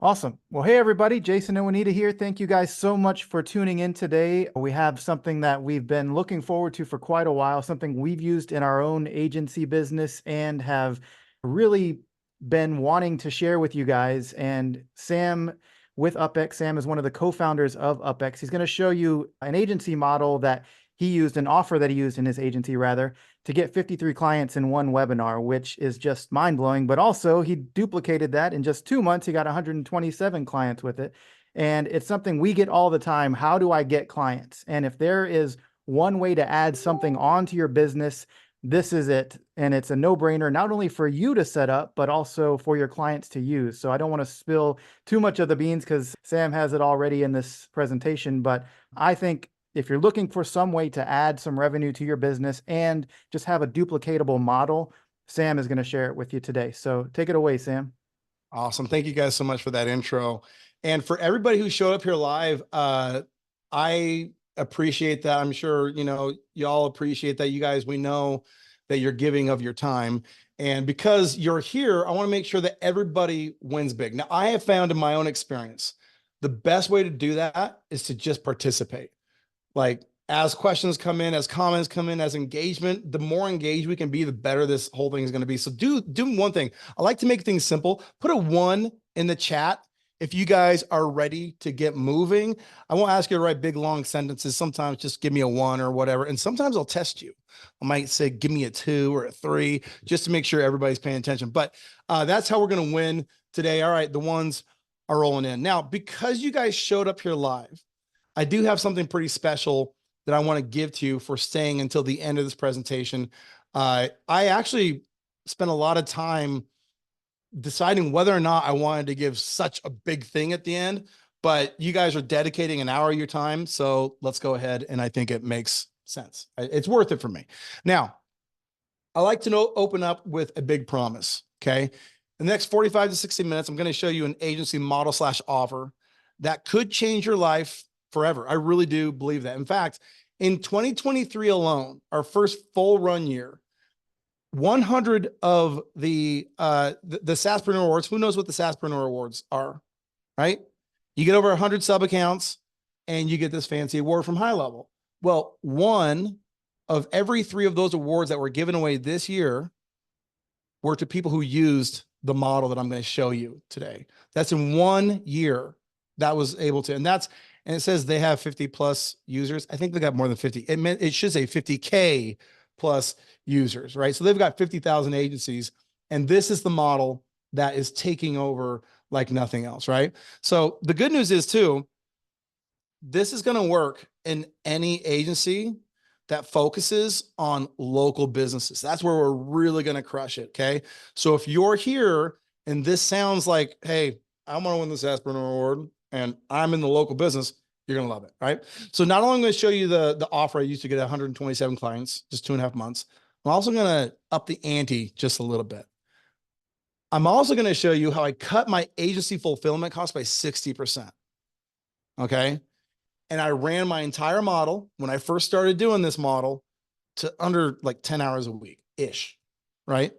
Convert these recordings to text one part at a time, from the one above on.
Awesome. Well, hey, everybody, Jason and Wanetah here. Thank you guys so much for tuning in today. We have something that we've been looking forward to for quite a while, something we've used in our own agency business and have really been wanting to share with you guys. And Sam with Upex, Sam is one of the co-founders of Upex. He's going to show you an agency model that he used, an offer that he used in his agency, rather, to get 53 clients in one webinar, which is just mind-blowing. But also he duplicated that in just 2 months. He got 127 clients with it. And it's something we get all the time. How do I get clients? And if there is one way to add something onto your business, this is it. And it's a no-brainer, not only for you to set up, but also for your clients to use. So I don't want to spill too much of the beans because Sam has it already in this presentation. But I think if you're looking for some way to add some revenue to your business and just have a duplicatable model, Sam is going to share it with you today. So take it away, Sam. Awesome. Thank you guys so much for that intro. And for everybody who showed up here live, I appreciate that. I'm sure, y'all appreciate that. You guys, we know that you're giving of your time. And because you're here, I want to make sure that everybody wins big. Now, I have found in my own experience, the best way to do that is to just participate. Like, as questions come in, as comments come in, as engagement, the more engaged we can be, the better this whole thing is going to be. So do one thing. I like to make things simple. Put a 1 in the chat if you guys are ready to get moving. I won't ask you to write big, long sentences. Sometimes just give me a 1 or whatever. And sometimes I'll test you. I might say, give me a 2 or a 3, just to make sure everybody's paying attention. But that's how we're going to win today. All right, the ones are rolling in. Now, because you guys showed up here live, I do have something pretty special that I want to give to you for staying until the end of this presentation. I actually spent a lot of time deciding whether or not I wanted to give such a big thing at the end, but you guys are dedicating an hour of your time. So let's go ahead. And I think it makes sense. It's worth it for me. Now, I like to open up with a big promise. Okay. In the next 45 to 60 minutes, I'm going to show you an agency model / offer that could change your life forever. I really do believe that. In fact, in 2023 alone, our first full run year, 100 of the SaaSpreneur Awards, who knows what the SaaSpreneur Awards are, right? You get over 100 sub accounts and you get this fancy award from HighLevel. Well, 1 of every 3 of those awards that were given away this year were to people who used the model that I'm going to show you today. That's in 1 year that was able to, and it says they have 50 plus users. I think they got more than 50. It should say 50K plus users, right? So they've got 50,000 agencies, and this is the model that is taking over like nothing else, right? So the good news is too, this is going to work in any agency that focuses on local businesses. That's where we're really going to crush it, okay? So if you're here and this sounds like, hey, I want to win the SaaSpreneur Award, and I'm in the local business, you're going to love it, right? So not only am I going to show you the offer I used to get 127 clients, just 2.5 months, I'm also going to up the ante just a little bit. I'm also going to show you how I cut my agency fulfillment cost by 60%, okay? And I ran my entire model when I first started doing this model to under like 10 hours a week-ish, right?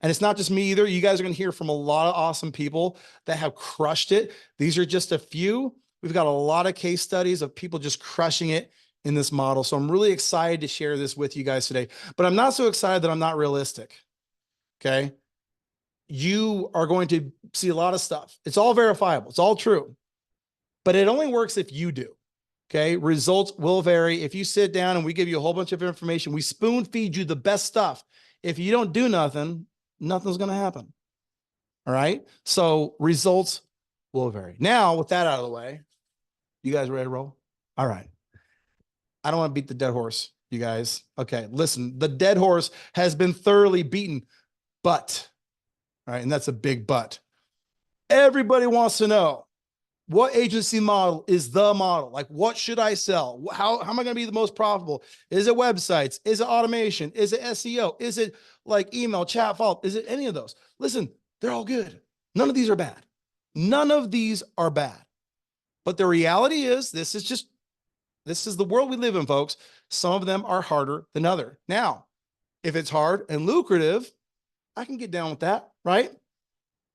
And it's not just me either. You guys are going to hear from a lot of awesome people that have crushed it. These are just a few. We've got a lot of case studies of people just crushing it in this model. So I'm really excited to share this with you guys today. But I'm not so excited that I'm not realistic, okay? You are going to see a lot of stuff. It's all verifiable. It's all true. But it only works if you do, okay? Results will vary. If you sit down and we give you a whole bunch of information, we spoon feed you the best stuff. If you don't do nothing, nothing's going to happen. All right. So results will vary. Now, with that out of the way, you guys ready to roll? All right. I don't want to beat the dead horse, you guys. Okay. Listen, the dead horse has been thoroughly beaten, but, all right. And that's a big but. Everybody wants to know, what agency model is the model? Like, what should I sell? How am I going to be the most profitable? Is it websites? Is it automation? Is it SEO? Is it like email, chat, follow? Is it any of those? Listen, they're all good. None of these are bad. None of these are bad. But the reality is, this is the world we live in, folks. Some of them are harder than others. Now, if it's hard and lucrative, I can get down with that, right?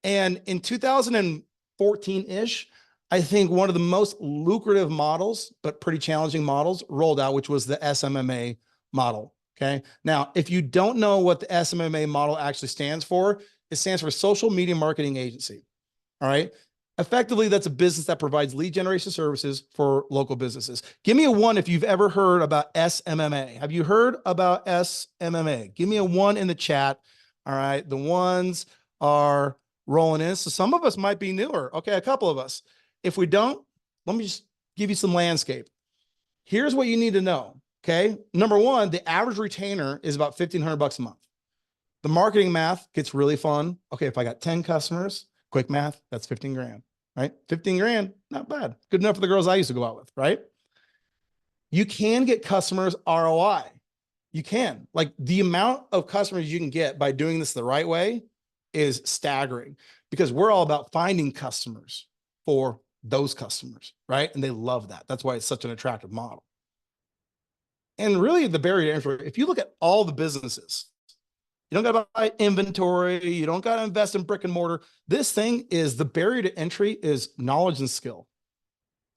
And in 2000 14-ish, I think one of the most lucrative models, but pretty challenging models rolled out, which was the SMMA model. Okay. Now, if you don't know what the SMMA model actually stands for, it stands for Social Media Marketing Agency. All right. Effectively, that's a business that provides lead generation services for local businesses. Give me a 1 if you've ever heard about SMMA. Have you heard about SMMA? Give me a 1 in the chat. All right. The ones are rolling in. So some of us might be newer. Okay. A couple of us. If we don't, let me just give you some landscape. Here's what you need to know. Okay. Number 1, the average retainer is about $1,500 a month. The marketing math gets really fun. Okay. If I got 10 customers, quick math, that's 15 grand, right? 15 grand, not bad. Good enough for the girls I used to go out with, right? You can get customers ROI. You can. Like, the amount of customers you can get by doing this the right way is staggering, because we're all about finding customers for those customers, right? And they love that. That's why it's such an attractive model. And really, the barrier to entry, if you look at all the businesses, you don't got to buy inventory. You don't got to invest in brick and mortar. This thing is, the barrier to entry is knowledge and skill.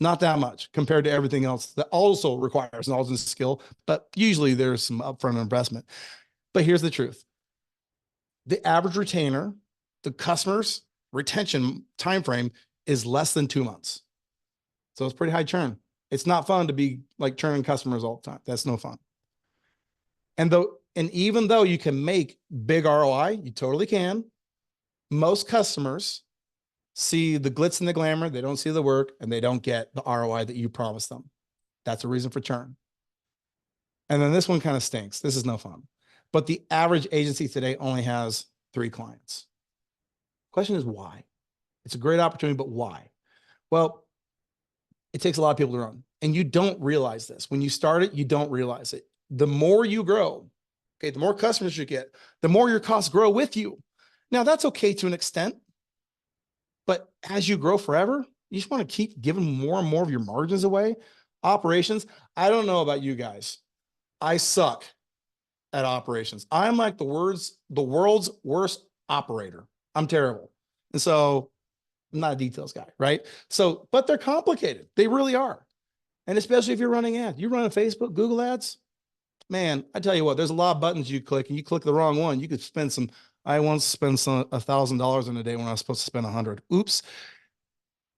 Not that much compared to everything else that also requires knowledge and skill, but usually there's some upfront investment. But here's the truth. The average retainer, the customer's retention timeframe is less than 2 months. So it's pretty high churn. It's not fun to be like churning customers all the time. That's no fun. And even though you can make big ROI, you totally can, most customers see the glitz and the glamour, they don't see the work, and they don't get the ROI that you promised them. That's a reason for churn. And then this one kind of stinks. This is no fun. But the average agency today only has 3 clients. Question is why? It's a great opportunity, but why? Well, it takes a lot of people to run, and you don't realize this. When you start it, you don't realize it. The more you grow, okay, the more customers you get, the more your costs grow with you. Now, that's okay to an extent, but as you grow forever, you just want to keep giving more and more of your margins away. Operations, I don't know about you guys. I suck at operations. I'm like the world's worst operator. I'm terrible. And so I'm not a details guy, right? So, but they're complicated. They really are. And especially if you're running ads, you're running Facebook, Google ads, man, I tell you what, there's a lot of buttons you click, and you click the wrong one. You could spend some, I once spent $1,000 in a day when I was supposed to spend 100. Oops.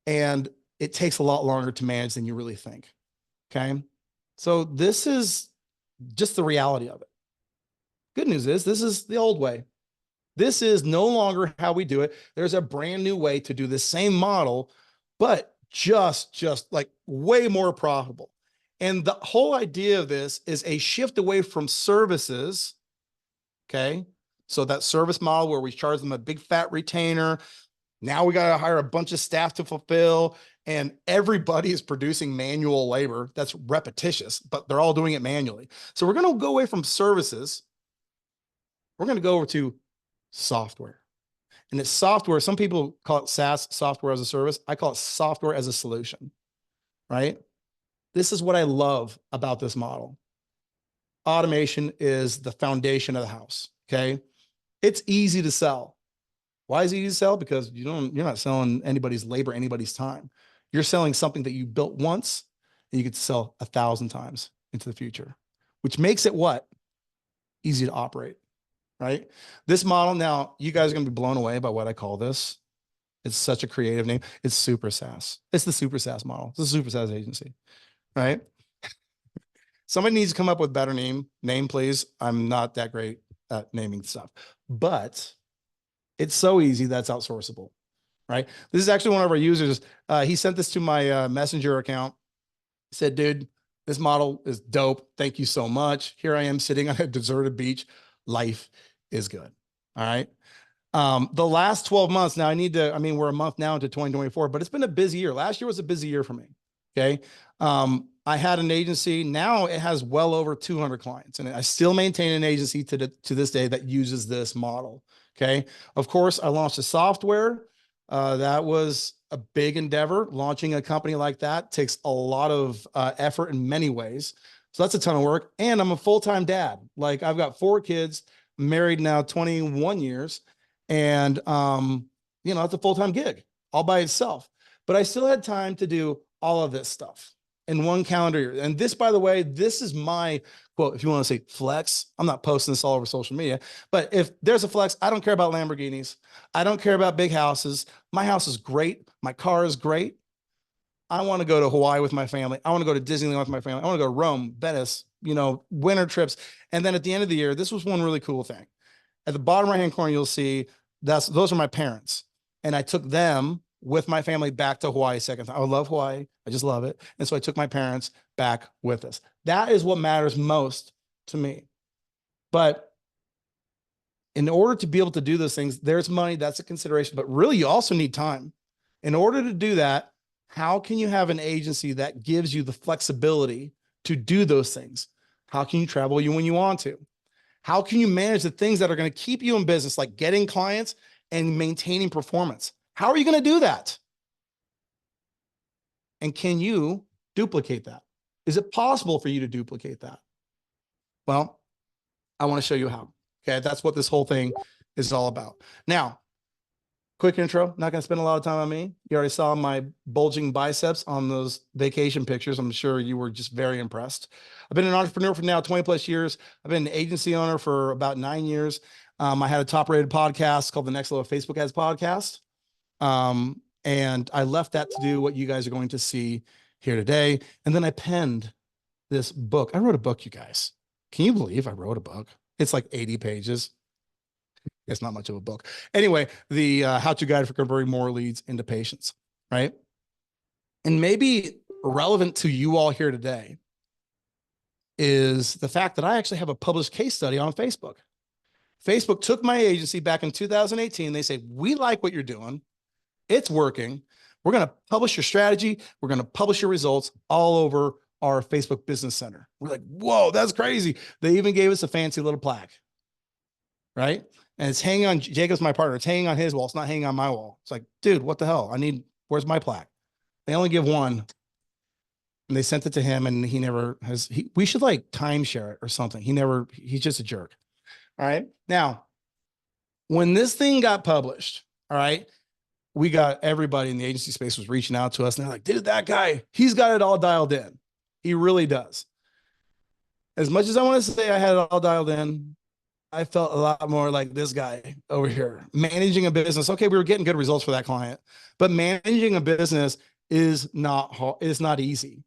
And it takes a lot longer to manage than you really think. Okay. So this is just the reality of it. Good news is, this is the old way. This is no longer how we do it. There's a brand new way to do the same model, but just like way more profitable. And the whole idea of this is a shift away from services. Okay. So that service model where we charge them a big fat retainer. Now we got to hire a bunch of staff to fulfill, and everybody is producing manual labor. That's repetitious, but they're all doing it manually. So we're going to go away from services. We're going to go over to software. And it's software. Some people call it SaaS, software as a service. I call it software as a solution, right? This is what I love about this model. Automation is the foundation of the house. Okay. It's easy to sell. Why is it easy to sell? Because you're not selling anybody's labor, anybody's time. You're selling something that you built once, and you could sell 1,000 times into the future, which makes it what? Easy to operate, right? This model, now you guys are going to be blown away by what I call this. It's such a creative name. It's super SaaS. It's the super SaaS model. It's a super SaaS agency, right? Somebody needs to come up with a better name, please. I'm not that great at naming stuff, but it's so easy that's outsourceable, right? This is actually one of our users. He sent this to my Messenger account. He said, dude, this model is dope. Thank you so much. Here I am sitting on a deserted beach. Life is good. All right. The last 12 months, now we're a month now into 2024, but it's been a busy year. Last year was a busy year for me. Okay. I had an agency. Now it has well over 200 clients, and I still maintain an agency to this day that uses this model. Okay. Of course, I launched a software. That was a big endeavor. Launching a company like that takes a lot of effort in many ways. So that's a ton of work. And I'm a full-time dad. Like, I've got 4 kids, married now 21 years. And, that's a full-time gig. all by itself. But I still had time to do all of this stuff in one calendar year. And this, by the way, this is my quote. If you want to say flex, I'm not posting this all over social media, but if there's a flex, I don't care about Lamborghinis. I don't care about big houses. My house is great. My car is great. I want to go to Hawaii with my family. I want to go to Disneyland with my family. I want to go to Rome, Venice, winter trips. And then at the end of the year, this was one really cool thing. At the bottom right-hand corner, you'll see those are my parents. And I took them with my family back to Hawaii second time. I love Hawaii. I just love it. And so I took my parents back with us. That is what matters most to me. But in order to be able to do those things, there's money, that's a consideration, but really you also need time. In order to do that, how can you have an agency that gives you the flexibility to do those things? How can you travel when you want to? How can you manage the things that are going to keep you in business, like getting clients and maintaining performance? How are you going to do that? And can you duplicate that? Is it possible for you to duplicate that? Well, I want to show you how. Okay, that's what this whole thing is all about. Now, quick intro, not going to spend a lot of time on me. You already saw my bulging biceps on those vacation pictures. I'm sure you were just very impressed. I've been an entrepreneur for now 20 plus years. I've been an agency owner for about 9 years. I had a top rated podcast called the Next Level Facebook Ads Podcast. And I left that to do what you guys are going to see here today. And then I penned this book. I wrote a book, you guys. Can you believe I wrote a book? It's like 80 pages. It's not much of a book. Anyway, the how-to guide for converting more leads into patients, right? And maybe relevant to you all here today is the fact that I actually have a published case study on Facebook. Facebook took my agency back in 2018. They say, we like what you're doing. It's working. We're going to publish your strategy. We're going to publish your results all over our Facebook Business Center. We're like, whoa, that's crazy. They even gave us a fancy little plaque, right? And it's hanging on, Jacob's my partner. It's hanging on his wall. It's not hanging on my wall. It's like, dude, what the hell? Where's my plaque? They only give one. And they sent it to him and he never has, we should like timeshare it or something. He's just a jerk. All right. Now, when this thing got published, all right, we got everybody in the agency space was reaching out to us and they're like, dude, that guy, he's got it all dialed in. He really does. As much as I want to say I had it all dialed in, I felt a lot more like this guy over here managing a business. Okay, we were getting good results for that client, but managing a business is not hard, it's not easy,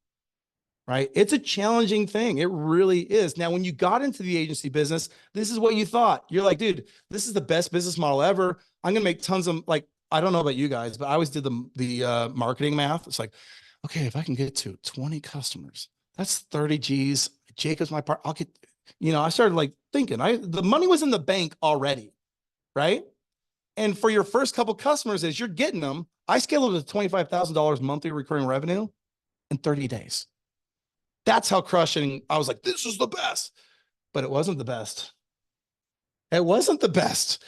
right? It's a challenging thing. It really is. Now, when you got into the agency business, this is what you thought. You're like, dude, this is the best business model ever. I'm going to make tons of, like, I don't know about you guys, but I always did the marketing math. It's like, okay, if I can get to 20 customers, that's 30 G's. Jacob's my part. I'll get, I started like thinking, the money was in the bank already, right? And for your first couple customers, as you're getting them, I scaled it to $25,000 monthly recurring revenue in 30 days. That's how crushing. I was like, this is the best, but it wasn't the best. It wasn't the best.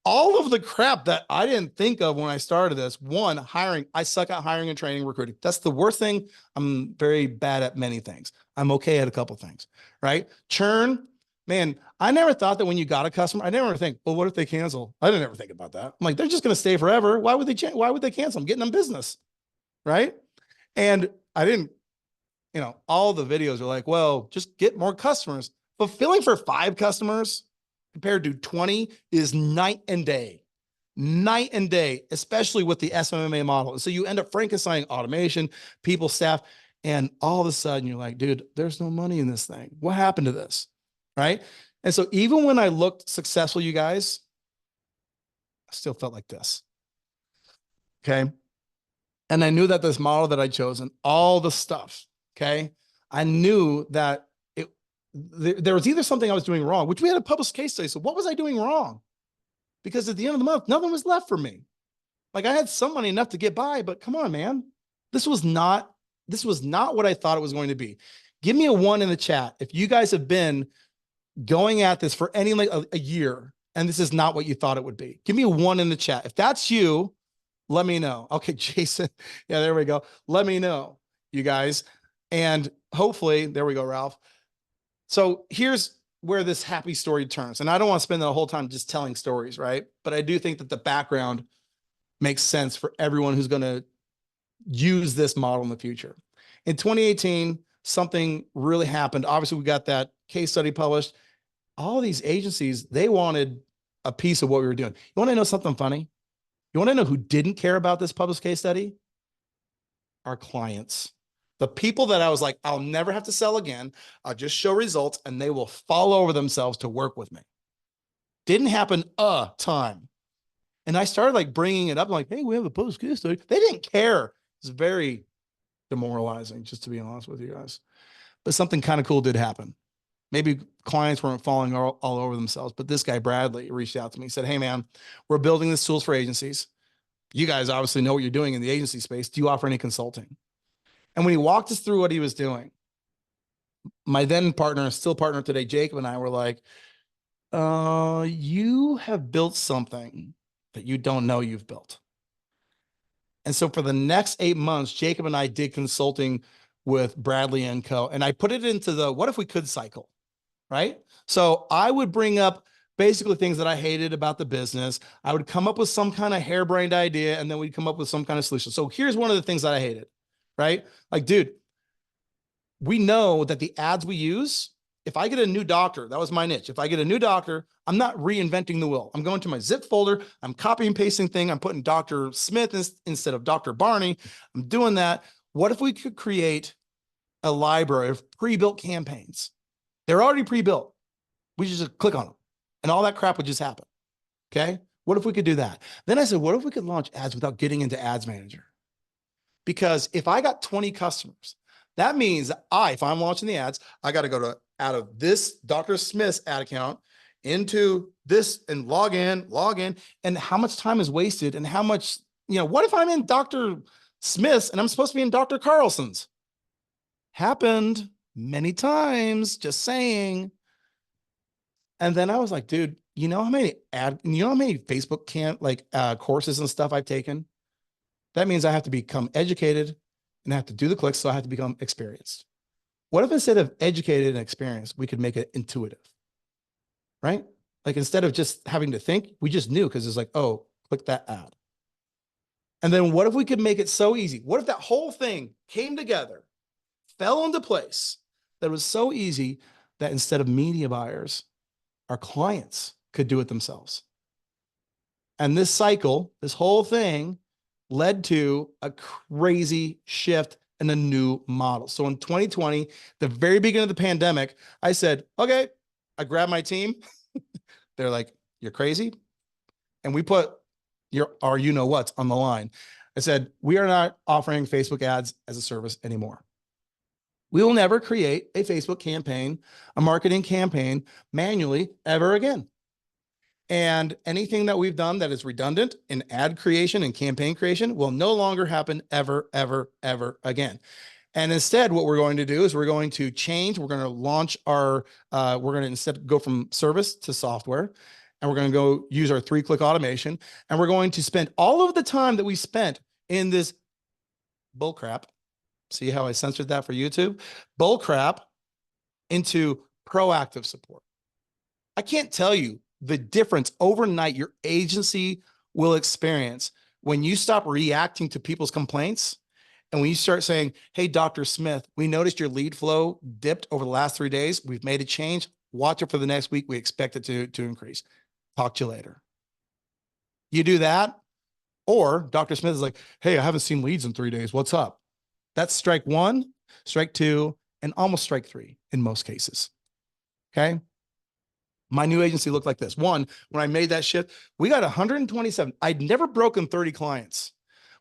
All of the crap that I didn't think of when I started this, one, hiring, I suck at hiring and training, recruiting. That's the worst thing. I'm very bad at many things. I'm okay at a couple things, right? Churn, man, I never thought that when you got a customer, I never think, well, what if they cancel? I didn't ever think about that. I'm like, they're just going to stay forever. Why would they change? Why would they cancel? I'm getting them business, right? And I didn't, all the videos are like, well, just get more customers. Fulfilling for 5 customers compared to 20 is night and day, especially with the SMMA model. And so you end up Frankenstein automation, people, staff, and all of a sudden you're like, dude, there's no money in this thing. What happened to this? Right? And so even when I looked successful, you guys, I still felt like this. Okay. And I knew that this model that I'd chosen, all the stuff, okay, I knew that there was either something I was doing wrong, which we had a published case study. So what was I doing wrong? Because at the end of the month, nothing was left for me. Like I had some money enough to get by, but come on, man. This was not what I thought it was going to be. Give me a 1 in the chat if you guys have been going at this for any like a year and this is not what you thought it would be. Give me a 1 in the chat. If that's you, let me know. Okay, Jason. Yeah, there we go. Let me know, you guys. And hopefully, there we go, Ralph. So here's where this happy story turns. And I don't want to spend the whole time just telling stories, right? But I do think that the background makes sense for everyone who's going to use this model in the future. In 2018, something really happened. Obviously, we got that case study published. All these agencies, they wanted a piece of what we were doing. You want to know something funny? You want to know who didn't care about this published case study? Our clients. The people that I was like, I'll never have to sell again. I'll just show results and they will fall over themselves to work with me. Didn't happen a time. And I started like bringing it up, like, hey, we have a published case study. They didn't care. It's very demoralizing, just to be honest with you guys. But something kind of cool did happen. Maybe clients weren't falling all over themselves, but this guy, Bradley, reached out to me. He said, hey, man, we're building this tools for agencies. You guys obviously know what you're doing in the agency space. Do you offer any consulting? And when he walked us through what he was doing, my then partner, still partner today, Jacob, and I were like, you have built something that you don't know you've built. And so for the next 8 months, Jacob and I did consulting with Bradley and Co. And I put it into the what if we could cycle, right? So I would bring up basically things that I hated about the business. I would come up with some kind of harebrained idea, and then we'd come up with some kind of solution. So here's one of the things that I hated, right? Like, dude, we know that the ads we use, if I get a new doctor, that was my niche. If I get a new doctor, I'm not reinventing the wheel. I'm going to my zip folder. I'm copy and pasting thing. I'm putting Dr. Smith instead of Dr. Barney. I'm doing that. What if we could create a library of pre-built campaigns? They're already pre-built. We just click on them and all that crap would just happen. Okay. What if we could do that? Then I said, what if we could launch ads without getting into Ads Manager? Because if I got 20 customers, that means if I'm launching the ads, I got to go out of this Dr. Smith's ad account into this and log in. And how much time is wasted and how much, what if I'm in Dr. Smith's and I'm supposed to be in Dr. Carlson's? Happened many times, just saying. And then I was like, dude, you know how many Facebook courses and stuff I've taken? That means I have to become educated and I have to do the clicks. So I have to become experienced. What if instead of educated and experienced, we could make it intuitive, right? Like instead of just having to think, we just knew because it's like, oh, click that ad. And then what if we could make it so easy? What if that whole thing came together, fell into place, that was so easy that instead of media buyers, our clients could do it themselves? And this cycle, this whole thing led to a crazy shift and a new model. So in 2020, the very beginning of the pandemic, I said, okay, I grabbed my team. They're like, you're crazy. And we put our you-know-whats on the line. I said, we are not offering Facebook ads as a service anymore. We will never create a Facebook campaign, a marketing campaign manually ever again. And anything that we've done that is redundant in ad creation and campaign creation will no longer happen ever, ever, ever again. And instead, what we're going to do is we're going to change. We're going to launch we're going to instead go from service to software. And we're going to go use our 3-click automation. And we're going to spend all of the time that we spent in this bullcrap. See how I censored that for YouTube? Bullcrap into proactive support. I can't tell you the difference overnight your agency will experience when you stop reacting to people's complaints and when you start saying, hey, Dr. Smith, we noticed your lead flow dipped over the last 3 days. We've made a change. Watch it for the next week. We expect it to increase. Talk to you later. You do that, or Dr. Smith is like, hey, I haven't seen leads in 3 days. What's up? That's strike 1, strike 2, and almost strike 3 in most cases. Okay. My new agency looked like this. One, when I made that shift, we got 127. I'd never broken 30 clients.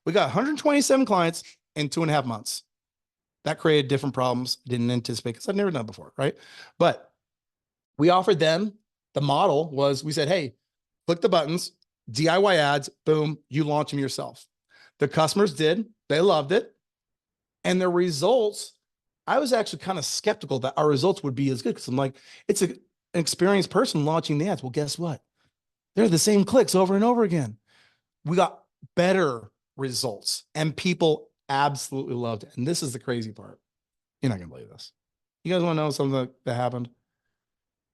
We got 127 clients in 2.5 months. That created different problems. Didn't anticipate because I've never done it before, right? But we offered them, the model was, we said, hey, click the buttons, DIY ads, boom, you launch them yourself. The customers did. They loved it. And the results, I was actually kind of skeptical that our results would be as good because I'm like, it's an experienced person launching the ads. Well, guess what? They're the same clicks over and over again. We got better results and people absolutely loved it. And this is the crazy part. You're not going to believe this. You guys want to know something that happened?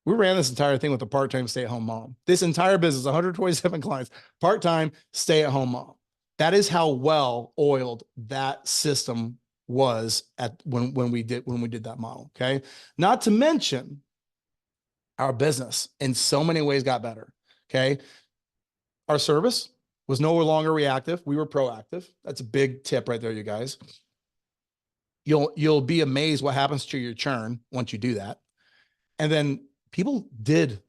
We ran this entire thing with a part-time stay-at-home mom. This entire business, 127 clients, part-time stay-at-home mom. That is how well oiled that system was at when we did that model. Okay. Not to mention our business in so many ways got better. Okay. Our service was no longer reactive. We were proactive. That's a big tip right there, you guys. You'll be amazed what happens to your churn once you do that. And then people did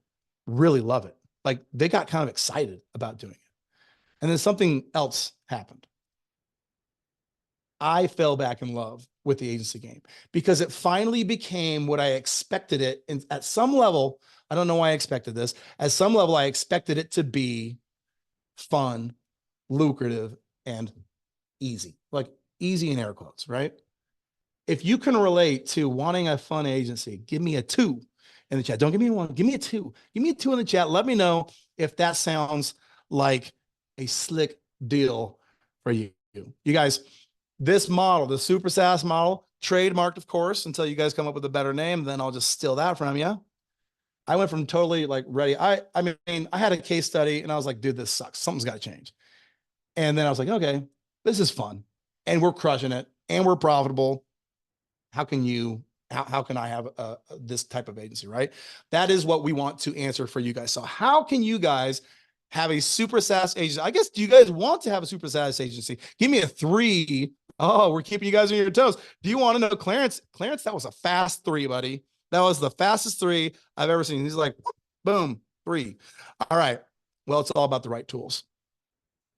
really love it. Like they got kind of excited about doing it. And then something else happened. I fell back in love with the agency game because it finally became what I expected it. And at some level, I don't know why I expected this. At some level, I expected it to be fun, lucrative, and easy, like easy in air quotes, right? If you can relate to wanting a fun agency, give me a 2 in the chat. Don't give me a 1, give me a 2. Give me a 2 in the chat. Let me know if that sounds like a slick deal for you. You guys, this model, the super SaaS model, trademarked, of course, until you guys come up with a better name, then I'll just steal that from you. I went from totally like ready. I mean, I had a case study and I was like, dude, this sucks. Something's got to change. And then I was like, okay, this is fun and we're crushing it and we're profitable. How can I have this type of agency, right? That is what we want to answer for you guys. So how can you guys have a super SaaS agency? I guess, do you guys want to have a super SaaS agency? Give me a 3. Oh, we're keeping you guys on your toes. Do you want to know Clarence? Clarence, that was a fast 3, buddy. That was the fastest 3 I've ever seen. He's like, boom, 3. All right. Well, it's all about the right tools.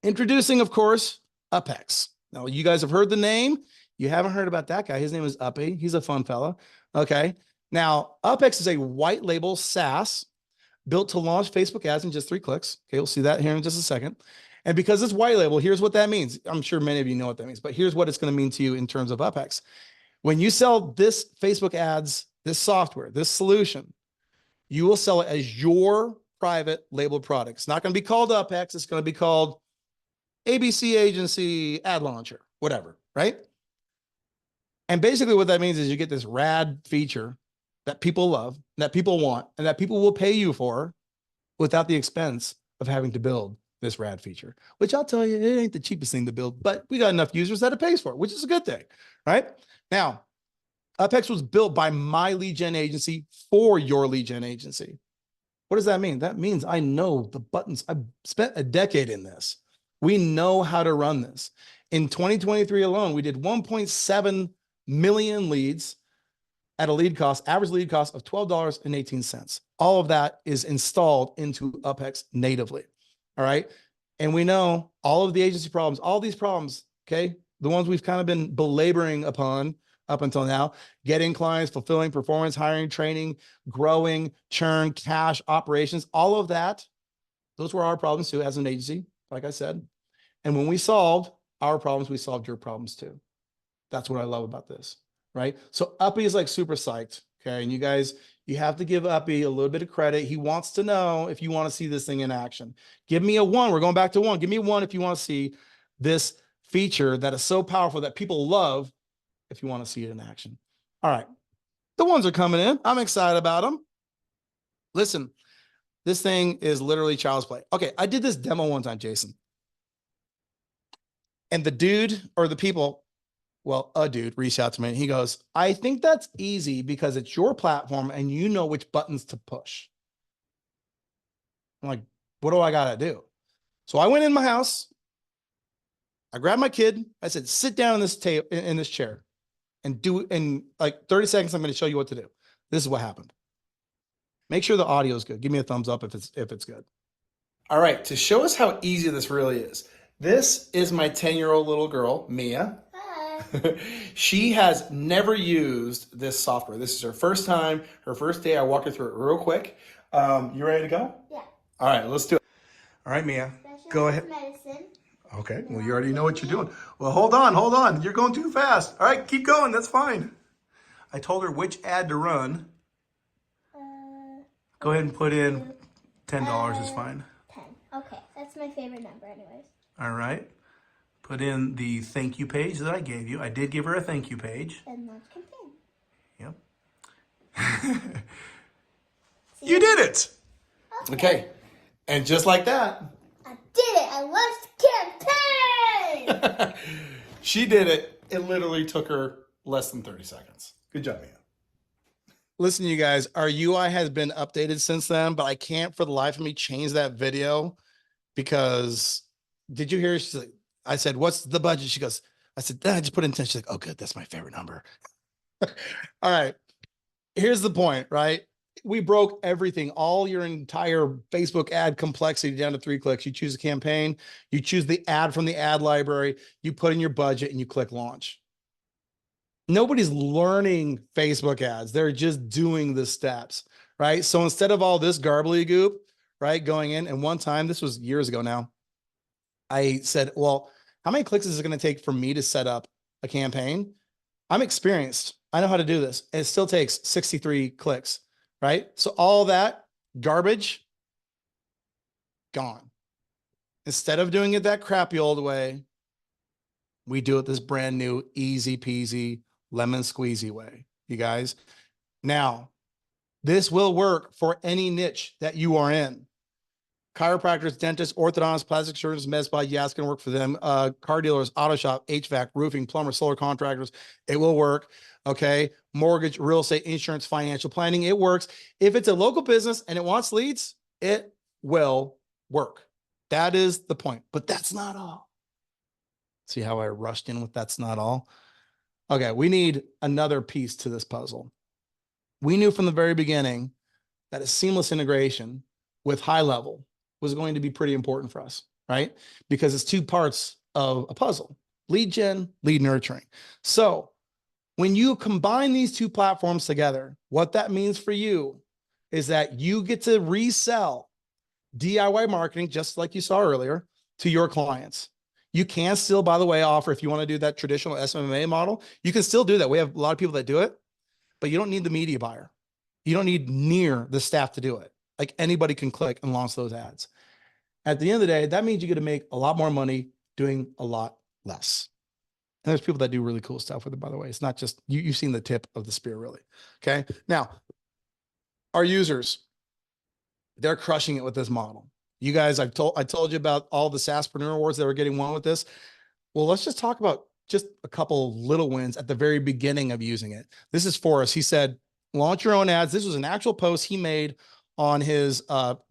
Introducing, of course, Uphex. Now, you guys have heard the name. You haven't heard about that guy. His name is Uppy. He's a fun fella. Okay. Now, Upex is a white label SaaS built to launch Facebook ads in just 3 clicks. Okay. We'll see that here in just a second. And because it's white label, here's what that means. I'm sure many of you know what that means, but here's what it's going to mean to you in terms of Upex. When you sell this Facebook ads, this software, this solution, you will sell it as your private labeled product. It's not going to be called Upex. It's going to be called ABC Agency Ad Launcher, whatever, right? And basically what that means is you get this rad feature that people love, that people want, and that people will pay you for without the expense of having to build this rad feature, which I'll tell you, it ain't the cheapest thing to build, but we got enough users that it pays for it, which is a good thing, right? Now, Upex was built by my lead gen agency for your lead gen agency. What does that mean? That means I know the buttons. I've spent a decade in this. We know how to run this. In 2023 alone, we did 1.7 million leads at a lead cost, average lead cost of $12.18. All of that is installed into Upex natively. All right. And we know all of the agency problems, all these problems, okay, the ones we've kind of been belaboring upon up until now, getting clients, fulfilling performance, hiring, training, growing, churn, cash, operations, all of that. Those were our problems too as an agency, like I said. And when we solved our problems, we solved your problems too. That's what I love about this, right? So Uppy is like super psyched, okay? And you guys, you have to give Uppy a little bit of credit. He wants to know if you want to see this thing in action. Give me a 1. We're going back to 1. Give me a 1 if you want to see this feature that is so powerful that people love if you want to see it in action. All right. The 1s are coming in. I'm excited about them. Listen, this thing is literally child's play. Okay, I did this demo one time, Jason. And the dude or the people, well, a dude reached out to me and he goes, I think that's easy because it's your platform and you know which buttons to push. I'm like, what do I got to do? So I went in my house. I grabbed my kid. I said, sit down in this table, in this chair and do it in like 30 seconds. I'm going to show you what to do. This is what happened. Make sure the audio is good. Give me a thumbs up if it's good. All right. To show us how easy this really is. This is my 10-year-old little girl, Mia. Hi. She has never used this software. This is her first time, her first day. I walked her through it real quick. You ready to go? Yeah. All right, let's do it. All right, Mia, go ahead. Medicine. Okay, well, you already know what you're doing. Well, hold on. You're going too fast. All right, keep going. That's fine. I told her which ad to run. Go ahead and put in $10 is fine. 10. Okay, that's my favorite number anyways. All right. Put in the thank you page that I gave you. I did give her a thank you page. And launch campaign. Yep. You did it. Okay. And just like that. I did it. I launched campaign. She did it. It literally took her less than 30 seconds. Good job, Mia. Listen, you guys, our UI has been updated since then, but I can't for the life of me change that video because did you hear? She's like, I said, what's the budget? She goes, I said, I just put in 10. She's like, oh, good. That's my favorite number. All right. Here's the point, right? We broke everything, all your entire Facebook ad complexity down to 3 clicks. You choose a campaign, you choose the ad from the ad library, you put in your budget and you click launch. Nobody's learning Facebook ads. They're just doing the steps, right? So instead of all this gobbledygook, right, going in, and one time, this was years ago now, I said, well, how many clicks is it going to take for me to set up a campaign? I'm experienced. I know how to do this. And it still takes 63 clicks, right? So all that garbage, gone. Instead of doing it that crappy old way, we do it this brand new, easy peasy, lemon squeezy way, you guys. Now, this will work for any niche that you are in. Chiropractors, dentists, orthodontists, plastic surgeons, med spa, yeah, it's going to work for them. Car dealers, auto shop, HVAC, roofing, plumber, solar contractors, it will work. Okay. Mortgage, real estate, insurance, financial planning, it works. If it's a local business and it wants leads, it will work. That is the point, but that's not all. See how I rushed in with that's not all? Okay, we need another piece to this puzzle. We knew from the very beginning that a seamless integration with HighLevel was going to be pretty important for us, right? Because it's 2 parts of a puzzle: lead gen, lead nurturing. So when you combine these 2 platforms together, what that means for you is that you get to resell DIY marketing, just like you saw earlier, to your clients. You can still, by the way, offer, if you want to do that traditional SMMA model, you can still do that. We have a lot of people that do it, but you don't need the media buyer. You don't need near the staff to do it. Like, anybody can click and launch those ads. At the end of the day, that means you get to make a lot more money doing a lot less. And there's people that do really cool stuff with it, by the way. It's not just, you've seen the tip of the spear, really. Okay. Now, our users, they're crushing it with this model. You guys, I told you about all the SaaSpreneur awards that were getting won with this. Well, let's just talk about just a couple little wins at the very beginning of using it. This is Forrest. He said, launch your own ads. This was an actual post he made on his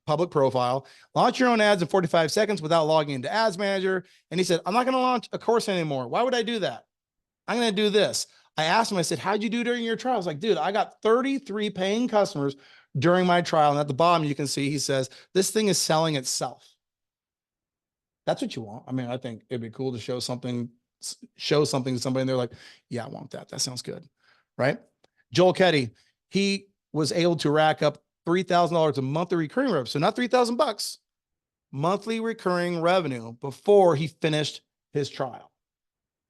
public profile. Launch your own ads in 45 seconds without logging into Ads Manager. And he said, I'm not going to launch a course anymore. Why would I do that? I'm going to do this. I asked him, I said, how'd you do during your trial? I was like, dude, I got 33 paying customers during my trial. And at the bottom, you can see, he says, this thing is selling itself. That's what you want. I mean, I think it'd be cool to show something to somebody and they're like, yeah, I want that. That sounds good. Right? Joel Ketty, he was able to rack up $3,000 a monthly recurring revenue. So not $3,000, monthly recurring revenue before he finished his trial.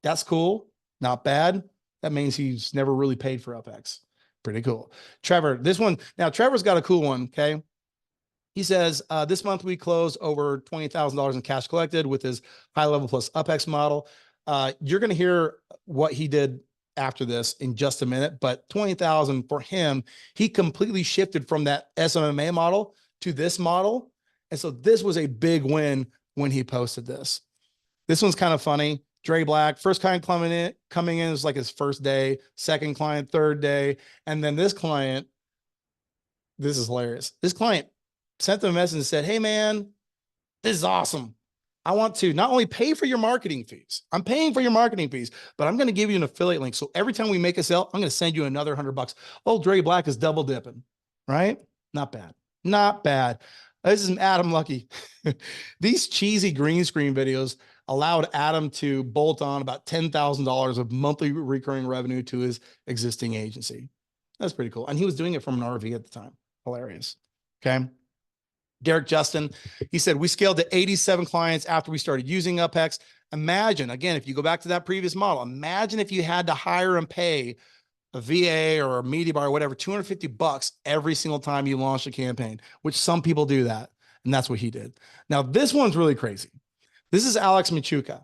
That's cool. Not bad. That means he's never really paid for Uphex. Pretty cool. Trevor, this one, now Trevor's got a cool one. Okay. He says, this month we closed over $20,000 in cash collected with his HighLevel plus Uphex model. You're going to hear what he did after this in just a minute, but 20,000 for him, he completely shifted from that SMMA model to this model. And so this was a big win when he posted this. This one's kind of funny. Dre Black, first client coming in is like his first day, second client, third day. And then this client, this is hilarious. This client sent them a message and said, hey man, this is awesome. I want to not only pay for your marketing fees, I'm paying for your marketing fees, but I'm going to give you an affiliate link. So every time we make a sale, I'm going to send you another $100. Oh, Dre Black is double dipping, right? Not bad. Not bad. This is Adam Lucky. These cheesy green screen videos allowed Adam to bolt on about $10,000 of monthly recurring revenue to his existing agency. That's pretty cool. And he was doing it from an RV at the time. Hilarious. Okay. Derek Justin, he said, we scaled to 87 clients after we started using Uphex. Imagine, again, if you go back to that previous model, imagine if you had to hire and pay a VA or a media buyer or whatever, $250 every single time you launch a campaign, which some people do that. And that's what he did. Now, this one's really crazy. This is Alex Machuca.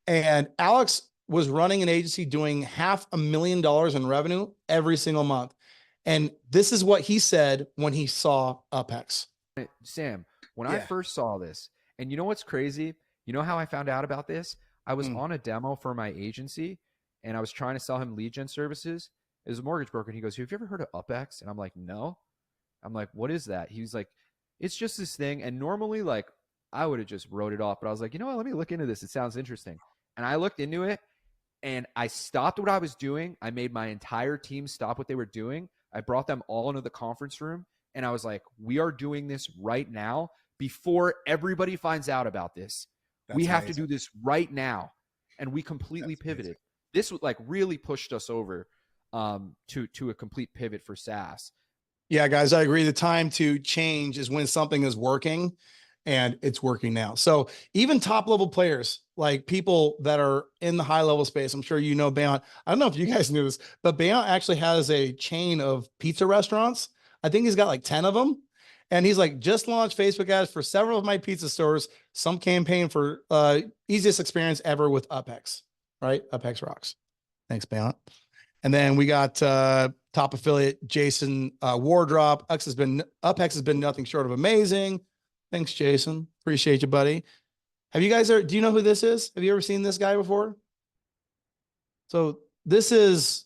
And Alex was running an agency doing $500,000 in revenue every single month. And this is what he said when he saw Uphex. Sam, when I first saw this, and you know what's crazy? You know how I found out about this? I was on a demo for my agency, and I was trying to sell him lead gen services. It was a mortgage broker, and he goes, "Have you ever heard of Upex?" And I'm like, "No." I'm like, "What is that?" He's like, "It's just this thing." And normally, like, I would have just wrote it off, but I was like, you know what? Let me look into this. It sounds interesting. And I looked into it, and I stopped what I was doing. I made my entire team stop what they were doing. I brought them all into the conference room, and I was like, "We are doing this right now before everybody finds out about this. We have to do this right now." And we completely pivoted. This like really pushed us over to a complete pivot for SaaS. Yeah, guys, I agree. The time to change is when something is working, and it's working now. So even top level players, like people that are in the high level space, I'm sure you know Bayant. I don't know if you guys knew this, but Bayant actually has a chain of pizza restaurants. I think he's got like 10 of them. And he's like, just launched Facebook ads for several of my pizza stores, some campaign for easiest experience ever with Uphex, right? Uphex rocks. Thanks, Bayant. And then we got top affiliate Jason Wardrop. Uphex has been nothing short of amazing. Thanks, Jason. Appreciate you, buddy. Have you guys do you know who this is? Have you ever seen this guy before? So this is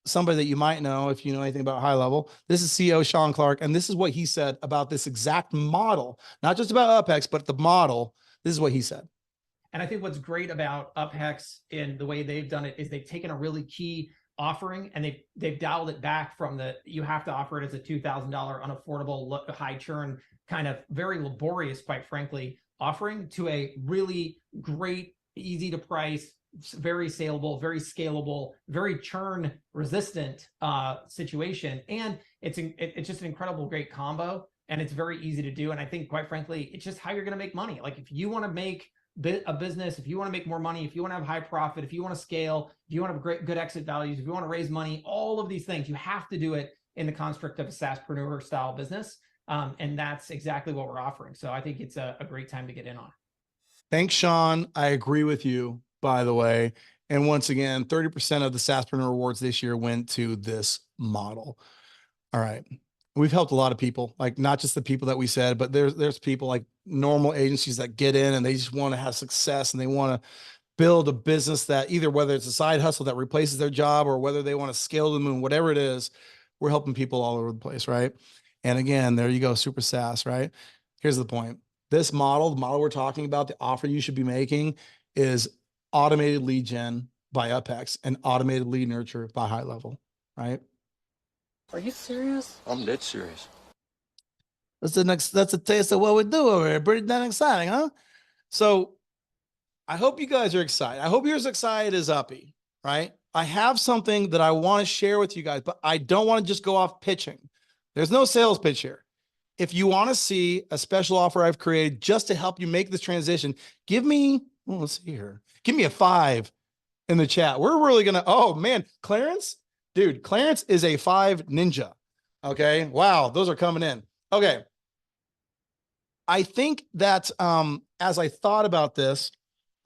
somebody that you might know if you know anything about high level. This is CEO Sean Clark, and this is what he said about this exact model, not just about Uphex, but the model. This is what he said. And I think what's great about Uphex in the way they've done it is they've taken a really key offering and they've dialed it back from the, you have to offer it as a $2,000 unaffordable, high churn, kind of very laborious, quite frankly, offering, to a really great, easy to price, very saleable, very scalable, very churn resistant situation. And it's just an incredible, great combo, and it's very easy to do. And I think, quite frankly, it's just how you're going to make money. Like, if you want to make a business, if you want to make more money, if you want to have high profit, if you want to scale, if you want to have good exit values, if you want to raise money, all of these things, you have to do it in the construct of a SaaSpreneur style business. And that's exactly what we're offering. So I think it's a great time to get in on. Thanks, Sean. I agree with you, by the way. And once again, 30% of the SaaSpreneur awards this year went to this model. All right. We've helped a lot of people, like not just the people that we said, but there's people like normal agencies that get in and they just want to have success and they want to build a business that either, whether it's a side hustle that replaces their job or whether they want to scale to the moon, whatever it is, we're helping people all over the place, right? And again, there you go, super SaaS, right? Here's the point. This model, the model we're talking about, the offer you should be making is automated lead gen by Uphex and automated lead nurture by HighLevel, right? Are you serious? I'm dead serious. That's a taste of what we do over here. Pretty damn exciting, huh? So I hope you guys are excited. I hope you're as excited as Uppy, right? I have something that I want to share with you guys, but I don't want to just go off pitching. There's no sales pitch here. If you want to see a special offer I've created just to help you make this transition, give me, well, let's see here. Give me a 5 in the chat. We're really going to, oh man, Clarence, dude, Clarence is a 5 ninja. Okay. Wow. Those are coming in. Okay. I think that as I thought about this,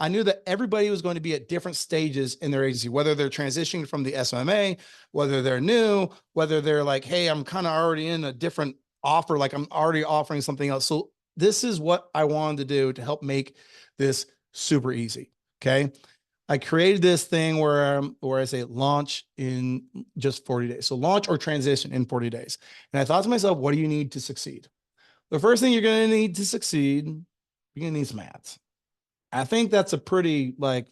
I knew that everybody was going to be at different stages in their agency, whether they're transitioning from the SMMA, whether they're new, whether they're like, hey, I'm kind of already in a different offer, like I'm already offering something else. So this is what I wanted to do to help make this super easy. Okay. I created this thing where I say launch in just 40 days. So launch or transition in 40 days. And I thought to myself, what do you need to succeed? The first thing you're going to need to succeed, you're going to need some ads. I think that's a pretty, like,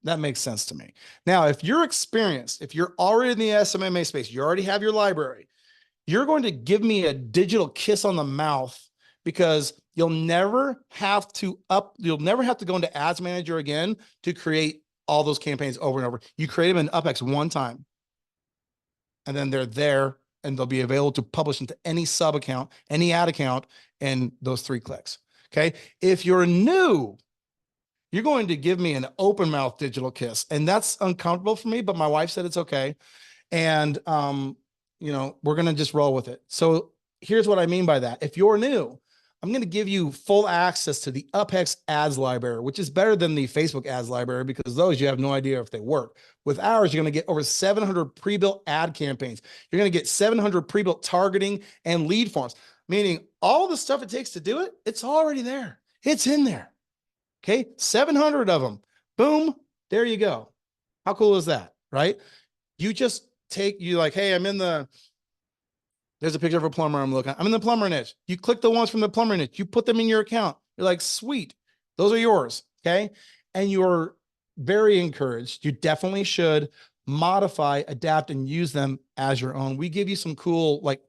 that makes sense to me. Now, if you're experienced, if you're already in the SMMA space, you already have your library, you're going to give me a digital kiss on the mouth, because you'll never have to go into Ads Manager again to create all those campaigns over and over. You create them in Upex one time, and then they're there, and they'll be available to publish into any sub account, any ad account, and those 3 clicks. Okay. If you're new, you're going to give me an open mouth digital kiss, and that's uncomfortable for me, but my wife said it's okay. And, you know, we're going to just roll with it. So here's what I mean by that. If you're new, I'm going to give you full access to the Uphex ads library, which is better than the Facebook ads library, because those you have no idea if they work. With ours, you're going to get over 700 pre-built ad campaigns. You're going to get 700 pre-built targeting and lead forms, meaning all the stuff it takes to do it, it's already there. It's in there. Okay, 700 of them. Boom, there you go. How cool is that, right? You just you like, hey, there's a picture of a plumber I'm looking at. I'm in the plumber niche. You click the ones from the plumber niche. You put them in your account. You're like, sweet, those are yours, okay? And you're very encouraged. You definitely should modify, adapt, and use them as your own. We give you some cool like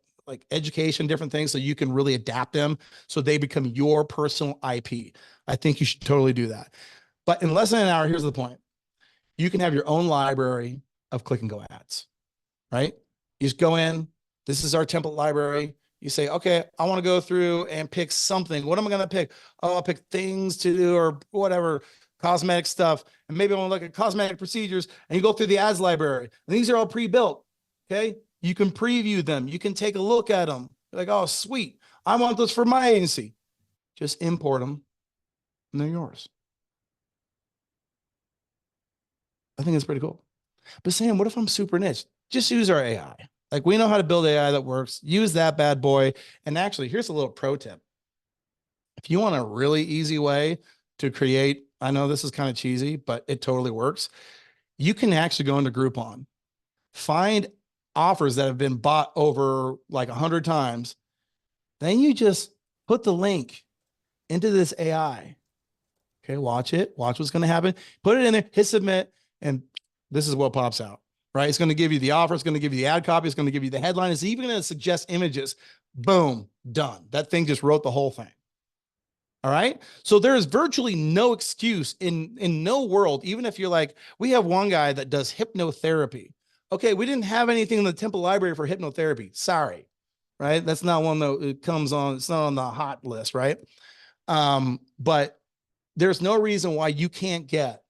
education, different things so you can really adapt them so they become your personal IP. I think you should totally do that. But in less than an hour, here's the point. You can have your own library of click and go ads, right? You just go in. This is our template library. You say, okay, I want to go through and pick something. What am I going to pick? Oh, I'll pick things to do or whatever, cosmetic stuff. And maybe I want to look at cosmetic procedures, and you go through the ads library. And these are all pre-built, okay? You can preview them. You can take a look at them. You're like, oh, sweet. I want those for my agency. Just import them, and they're yours. I think it's pretty cool. But Sam, what if I'm super niche? Just use our AI. Like, we know how to build AI that works. Use that bad boy. And actually, here's a little pro tip. If you want a really easy way to create, I know this is kind of cheesy, but it totally works. You can actually go into Groupon, find offers that have been bought over like 100 times. Then you just put the link into this AI. Okay, watch it. Watch what's going to happen. Put it in there, hit submit, and this is what pops out, right? It's going to give you the offer. It's going to give you the ad copy. It's going to give you the headline. It's even going to suggest images. Boom, done. That thing just wrote the whole thing. All right. So there is virtually no excuse in no world, even if you're like, we have one guy that does hypnotherapy. Okay, we didn't have anything in the template library for hypnotherapy. Sorry, right? That's not one that it comes on. It's not on the hot list, right? But there's no reason why you can't get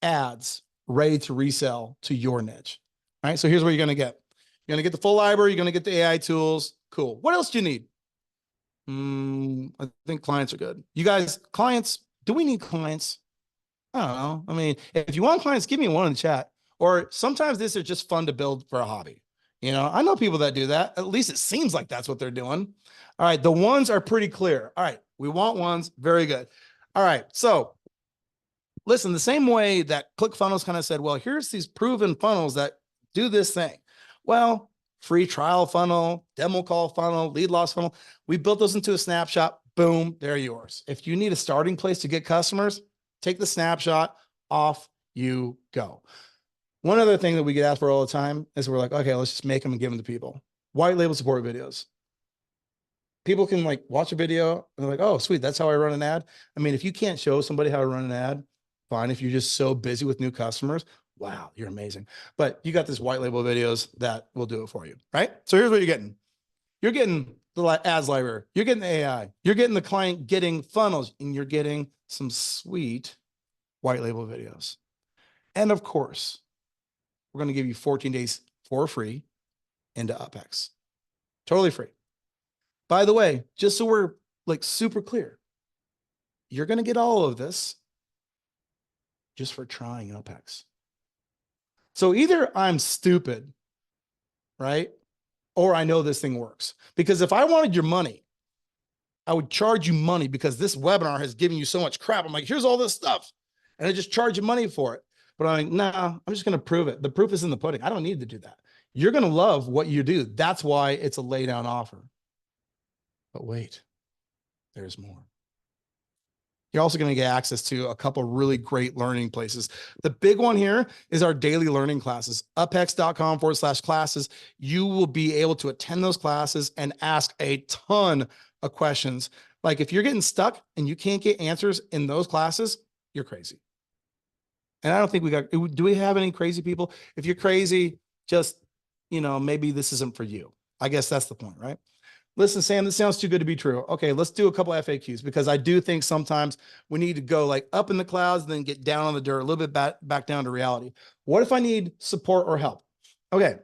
ads ready to resell to your niche. All right. So here's what you're going to get. You're going to get the full library. You're going to get the AI tools. Cool. What else do you need? I think clients are good. You guys, clients, do we need clients? I don't know. I mean, if you want clients, give me one in the chat. Or sometimes this is just fun to build for a hobby. You know, I know people that do that. At least it seems like that's what they're doing. All right. The ones are pretty clear. All right. We want ones. Very good. All right. So listen, the same way that ClickFunnels kind of said, well, here's these proven funnels that do this thing. Well, free trial funnel, demo call funnel, lead loss funnel. We built those into a snapshot. Boom, they're yours. If you need a starting place to get customers, take the snapshot, off you go. One other thing that we get asked for all the time is we're like, okay, let's just make them and give them to people. White label support videos. People can like watch a video and they're like, oh, sweet, that's how I run an ad. I mean, if you can't show somebody how to run an ad, fine. If you're just so busy with new customers, wow, you're amazing. But you got this white label videos that will do it for you, right? So here's what you're getting. You're getting the ads library. You're getting the AI. You're getting the client getting funnels, and you're getting some sweet white label videos. And of course, we're going to give you 14 days for free into Uphex. Totally free. By the way, just so we're like super clear, you're going to get all of this just for trying Uphex. So either I'm stupid, right? Or I know this thing works. Because if I wanted your money, I would charge you money because this webinar has given you so much crap. I'm like, here's all this stuff. And I just charge you money for it. But I'm like, nah, I'm just going to prove it. The proof is in the pudding. I don't need to do that. You're going to love what you do. That's why it's a lay down offer. But wait, there's more. You're also going to get access to a couple really great learning places. The big one here is our daily learning classes, uphex.com/classes. You will be able to attend those classes and ask a ton of questions. Like if you're getting stuck and you can't get answers in those classes, you're crazy. And I don't think do we have any crazy people? If you're crazy, just, you know, maybe this isn't for you. I guess that's the point, right? Listen, Sam, this sounds too good to be true. Okay, let's do a couple FAQs because I do think sometimes we need to go like up in the clouds and then get down on the dirt, a little bit back down to reality. What if I need support or help? Okay,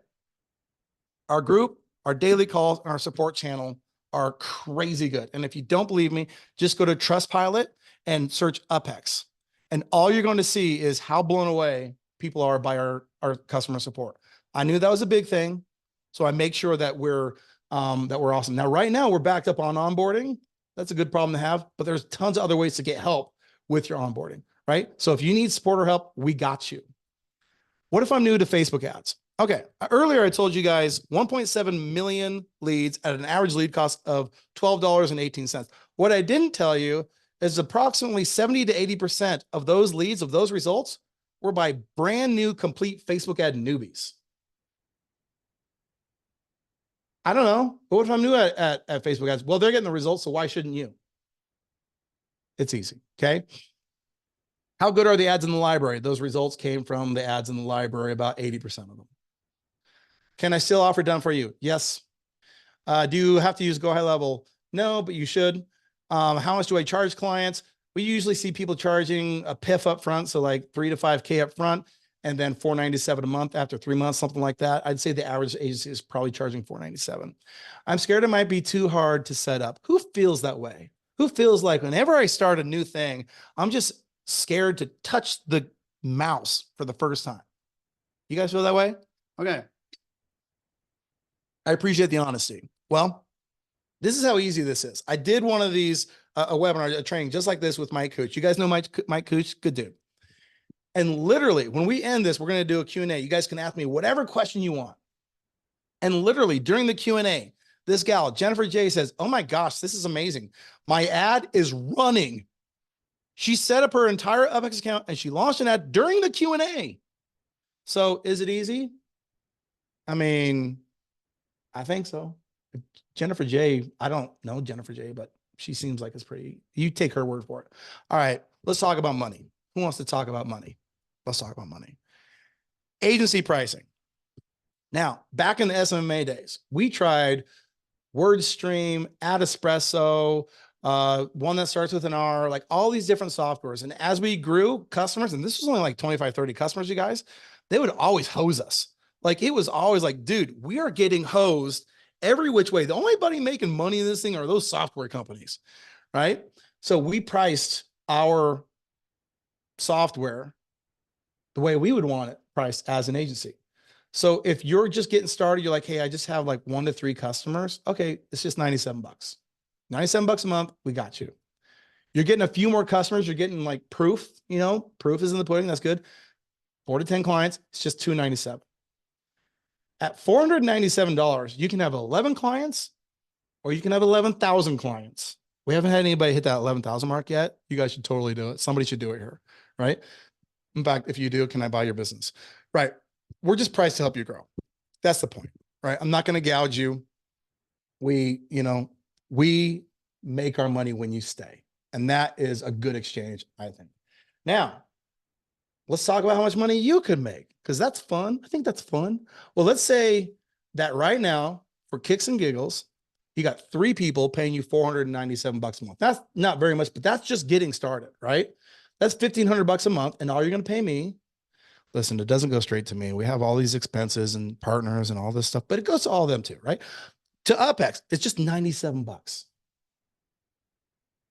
our group, our daily calls, and our support channel are crazy good. And if you don't believe me, just go to Trustpilot and search Uphex. And all you're going to see is how blown away people are by our customer support. I knew that was a big thing. So I make sure that we're awesome. Now, right now we're backed up on onboarding. That's a good problem to have, but there's tons of other ways to get help with your onboarding. right? So if you need support or help, we got you. What if I'm new to Facebook ads? Okay, earlier I told you guys 1.7 million leads at an average lead cost of $12.18. What I didn't tell you is approximately 70 to 80% of those leads, of those results, were by brand new complete Facebook ad newbies. I don't know, but what if I'm new at Facebook ads? Well, they're getting the results, so why shouldn't you? It's easy, okay? How good are the ads in the library? Those results came from the ads in the library, about 80% of them. Can I still offer done for you? Yes. Do you have to use Go High Level? No, but you should. How much do I charge clients? We usually see people charging a PIF up front, so like 3 to 5K up front, and then $497 a month after 3 months, something like that. I'd say the average agency is probably charging $497. I'm scared it might be too hard to set up. Who feels that way? Who feels like whenever I start a new thing, I'm just scared to touch the mouse for the first time? You guys feel that way? Okay. I appreciate the honesty. Well, this is how easy this is. I did one of these, a webinar, a training just like this with Mike Cooch. You guys know Mike Cooch? Good dude. And literally, when we end this, we're going to do a Q&A. You guys can ask me whatever question you want. And literally, during the Q&A, this gal, Jennifer J, says, oh my gosh, this is amazing. My ad is running. She set up her entire Upex account and she launched an ad during the Q&A. So is it easy? I mean, I think so. Jennifer J, I don't know Jennifer J, but she seems like it's pretty, you take her word for it. All right, let's talk about money. Who wants to talk about money? Let's talk about money. Agency pricing. Now, back in the SMMA days, we tried WordStream, Ad Espresso, one that starts with an R, like all these different softwares. And as we grew customers, and this was only like 25, 30 customers, you guys, they would always hose us. Like it was always like, dude, we are getting hosed every which way. The only buddy making money in this thing are those software companies, right? So we priced our software the way we would want it priced as an agency. So if you're just getting started, you're like, hey, I just have like 1 to 3 customers. Okay, it's just $97. $97 a month, we got you. You're getting a few more customers, you're getting like proof, you know, proof is in the pudding, that's good. 4 to 10 clients, it's just $297. At $497, you can have 11 clients or you can have 11,000 clients. We haven't had anybody hit that 11,000 mark yet. You guys should totally do it. Somebody should do it here, right? In fact, if you do, can I buy your business? Right. We're just priced to help you grow. That's the point, right? I'm not going to gouge you. We make our money when you stay. And that is a good exchange, I think. Now, let's talk about how much money you could make, because that's fun. I think that's fun. Well, let's say that right now, for kicks and giggles, you got 3 people paying you $497 a month. That's not very much, but that's just getting started, right? That's $1,500 a month. And all you're going to pay me, listen, it doesn't go straight to me. We have all these expenses and partners and all this stuff, but it goes to all of them too, right? To Upex, it's just $97.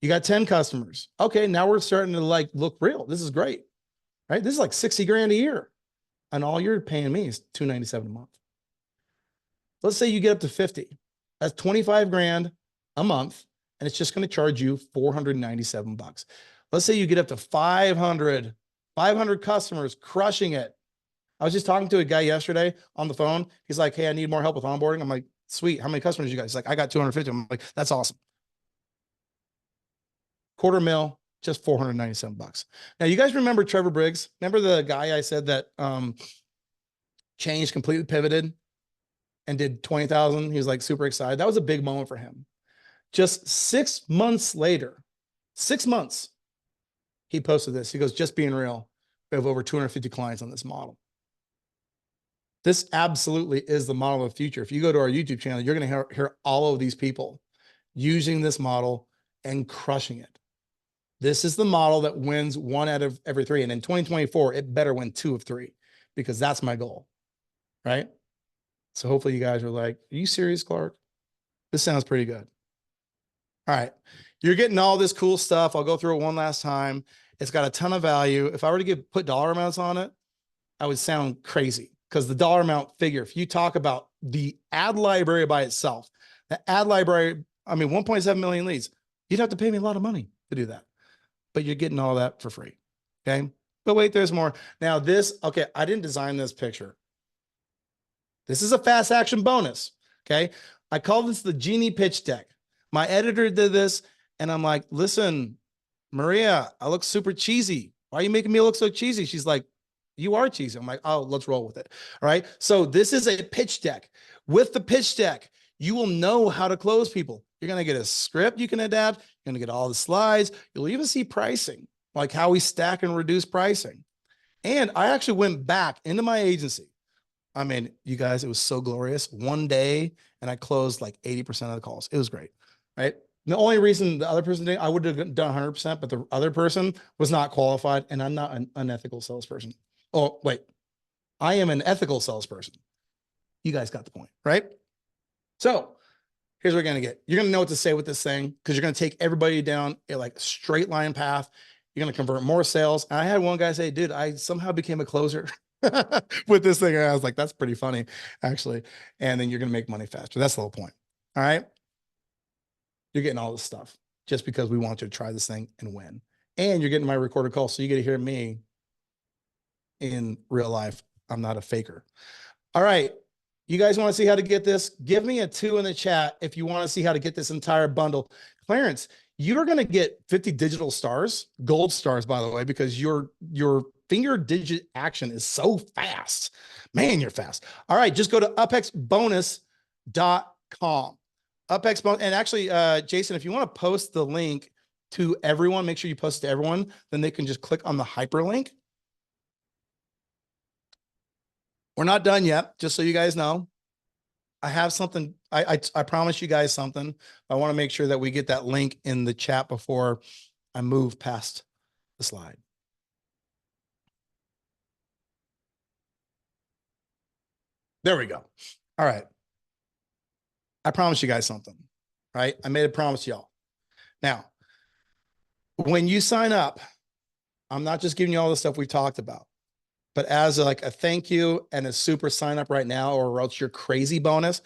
You got 10 customers. Okay, now we're starting to like look real. This is great, right? This is like 60 grand a year. And all you're paying me is $297 a month. Let's say you get up to 50. That's 25 grand a month, and it's just going to charge you $497. Let's say you get up to 500 customers, crushing it. I was just talking to a guy yesterday on the phone. He's like, hey, I need more help with onboarding. I'm like, sweet. How many customers you guys? He's like, I got 250. I'm like, that's awesome. $250,000, just $497. Now, you guys remember Trevor Briggs? Remember the guy I said that changed, completely pivoted and did 20,000? He was like super excited. That was a big moment for him. Just 6 months later, 6 months, he posted this. He goes, just being real, we have over 250 clients on this model. This absolutely is the model of the future. If you go to our YouTube channel, you're going to hear all of these people using this model and crushing it. This is the model that wins 1 out of every 3. And in 2024, it better win 2 of 3, because that's my goal, right? So hopefully you guys are like, are you serious, Clark? This sounds pretty good. All right. You're getting all this cool stuff. I'll go through it one last time. It's got a ton of value. If I were to put dollar amounts on it, I would sound crazy, because the dollar amount figure, if you talk about the ad library by itself, the ad library, I mean, 1.7 million leads, you'd have to pay me a lot of money to do that. But you're getting all that for free. Okay. But wait, there's more. Now this, okay, I didn't design this picture. This is a fast action bonus. Okay. I call this the genie pitch deck. My editor did this and I'm like, listen, Maria, I look super cheesy. Why are you making me look so cheesy? She's like, you are cheesy. I'm like, oh, let's roll with it. All right. So this is a pitch deck. With the pitch deck, you will know how to close people. You're going to get a script you can adapt. You're going to get all the slides. You'll even see pricing, like how we stack and reduce pricing. And I actually went back into my agency. I mean, you guys, it was so glorious. One day, and I closed like 80% of the calls. It was great, right? The only reason the other person didn't, I would have done 100%, but the other person was not qualified, and I'm not an unethical salesperson. Oh, wait. I am an ethical salesperson. You guys got the point, right? So here's what you're going to get. You're going to know what to say with this thing because you're going to take everybody down a like straight line path. You're going to convert more sales. And I had one guy say, dude, I somehow became a closer with this thing. And I was like, that's pretty funny, actually. And then you're going to make money faster. That's the whole point. All right. You're getting all this stuff just because we want you to try this thing and win. And you're getting my recorded call. So you get to hear me in real life. I'm not a faker. All right. You guys want to see how to get this? Give me a 2 in the chat if you want to see how to get this entire bundle. Clarence, you're going to get 50 digital stars, gold stars, by the way, because your finger digit action is so fast. Man, you're fast. All right, just go to upexbonus.com. Upex bonus. And actually, Jason, if you want to post the link to everyone, make sure you post it to everyone, then they can just click on the hyperlink. We're not done yet, just so you guys know. I have something. I promise you guys something. I want to make sure that we get that link in the chat before I move past the slide. There we go. All right. I promise you guys something, right? I made a promise to y'all. Now, when you sign up, I'm not just giving you all the stuff we talked about, but as like a thank you and a super sign up right now, or else your crazy bonus,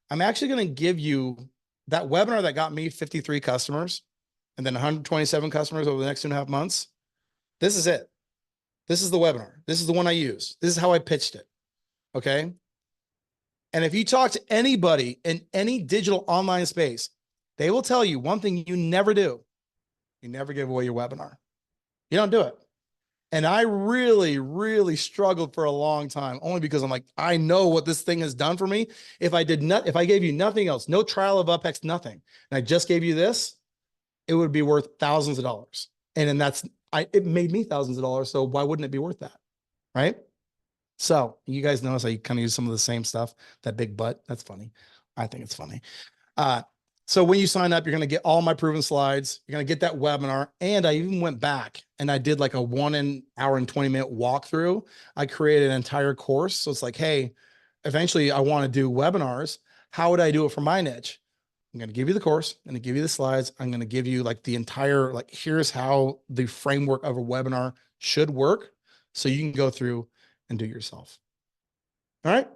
I'm actually going to give you that webinar that got me 53 customers and then 127 customers over the next 2.5 months. This is it. This is the webinar. This is the one I use. This is how I pitched it. Okay. And if you talk to anybody in any digital online space, they will tell you one thing you never do. You never give away your webinar. You don't do it. And I really, really struggled for a long time, only because I'm like, I know what this thing has done for me. If I gave you nothing else, no trial of Uphex, nothing, and I just gave you this, it would be worth thousands of dollars. And then it made me thousands of dollars. So why wouldn't it be worth that? Right? So you guys notice I kind of use some of the same stuff, that big butt. That's funny. I think it's funny. So when you sign up, you're going to get all my proven slides. You're going to get that webinar. And I even went back and I did like a 1 hour and 20-minute walkthrough. I created an entire course. So it's like, hey, eventually I want to do webinars. How would I do it for my niche? I'm going to give you the course. I'm going to give you the slides. I'm going to give you like the entire, like, here's how the framework of a webinar should work. So you can go through and do it yourself. All right.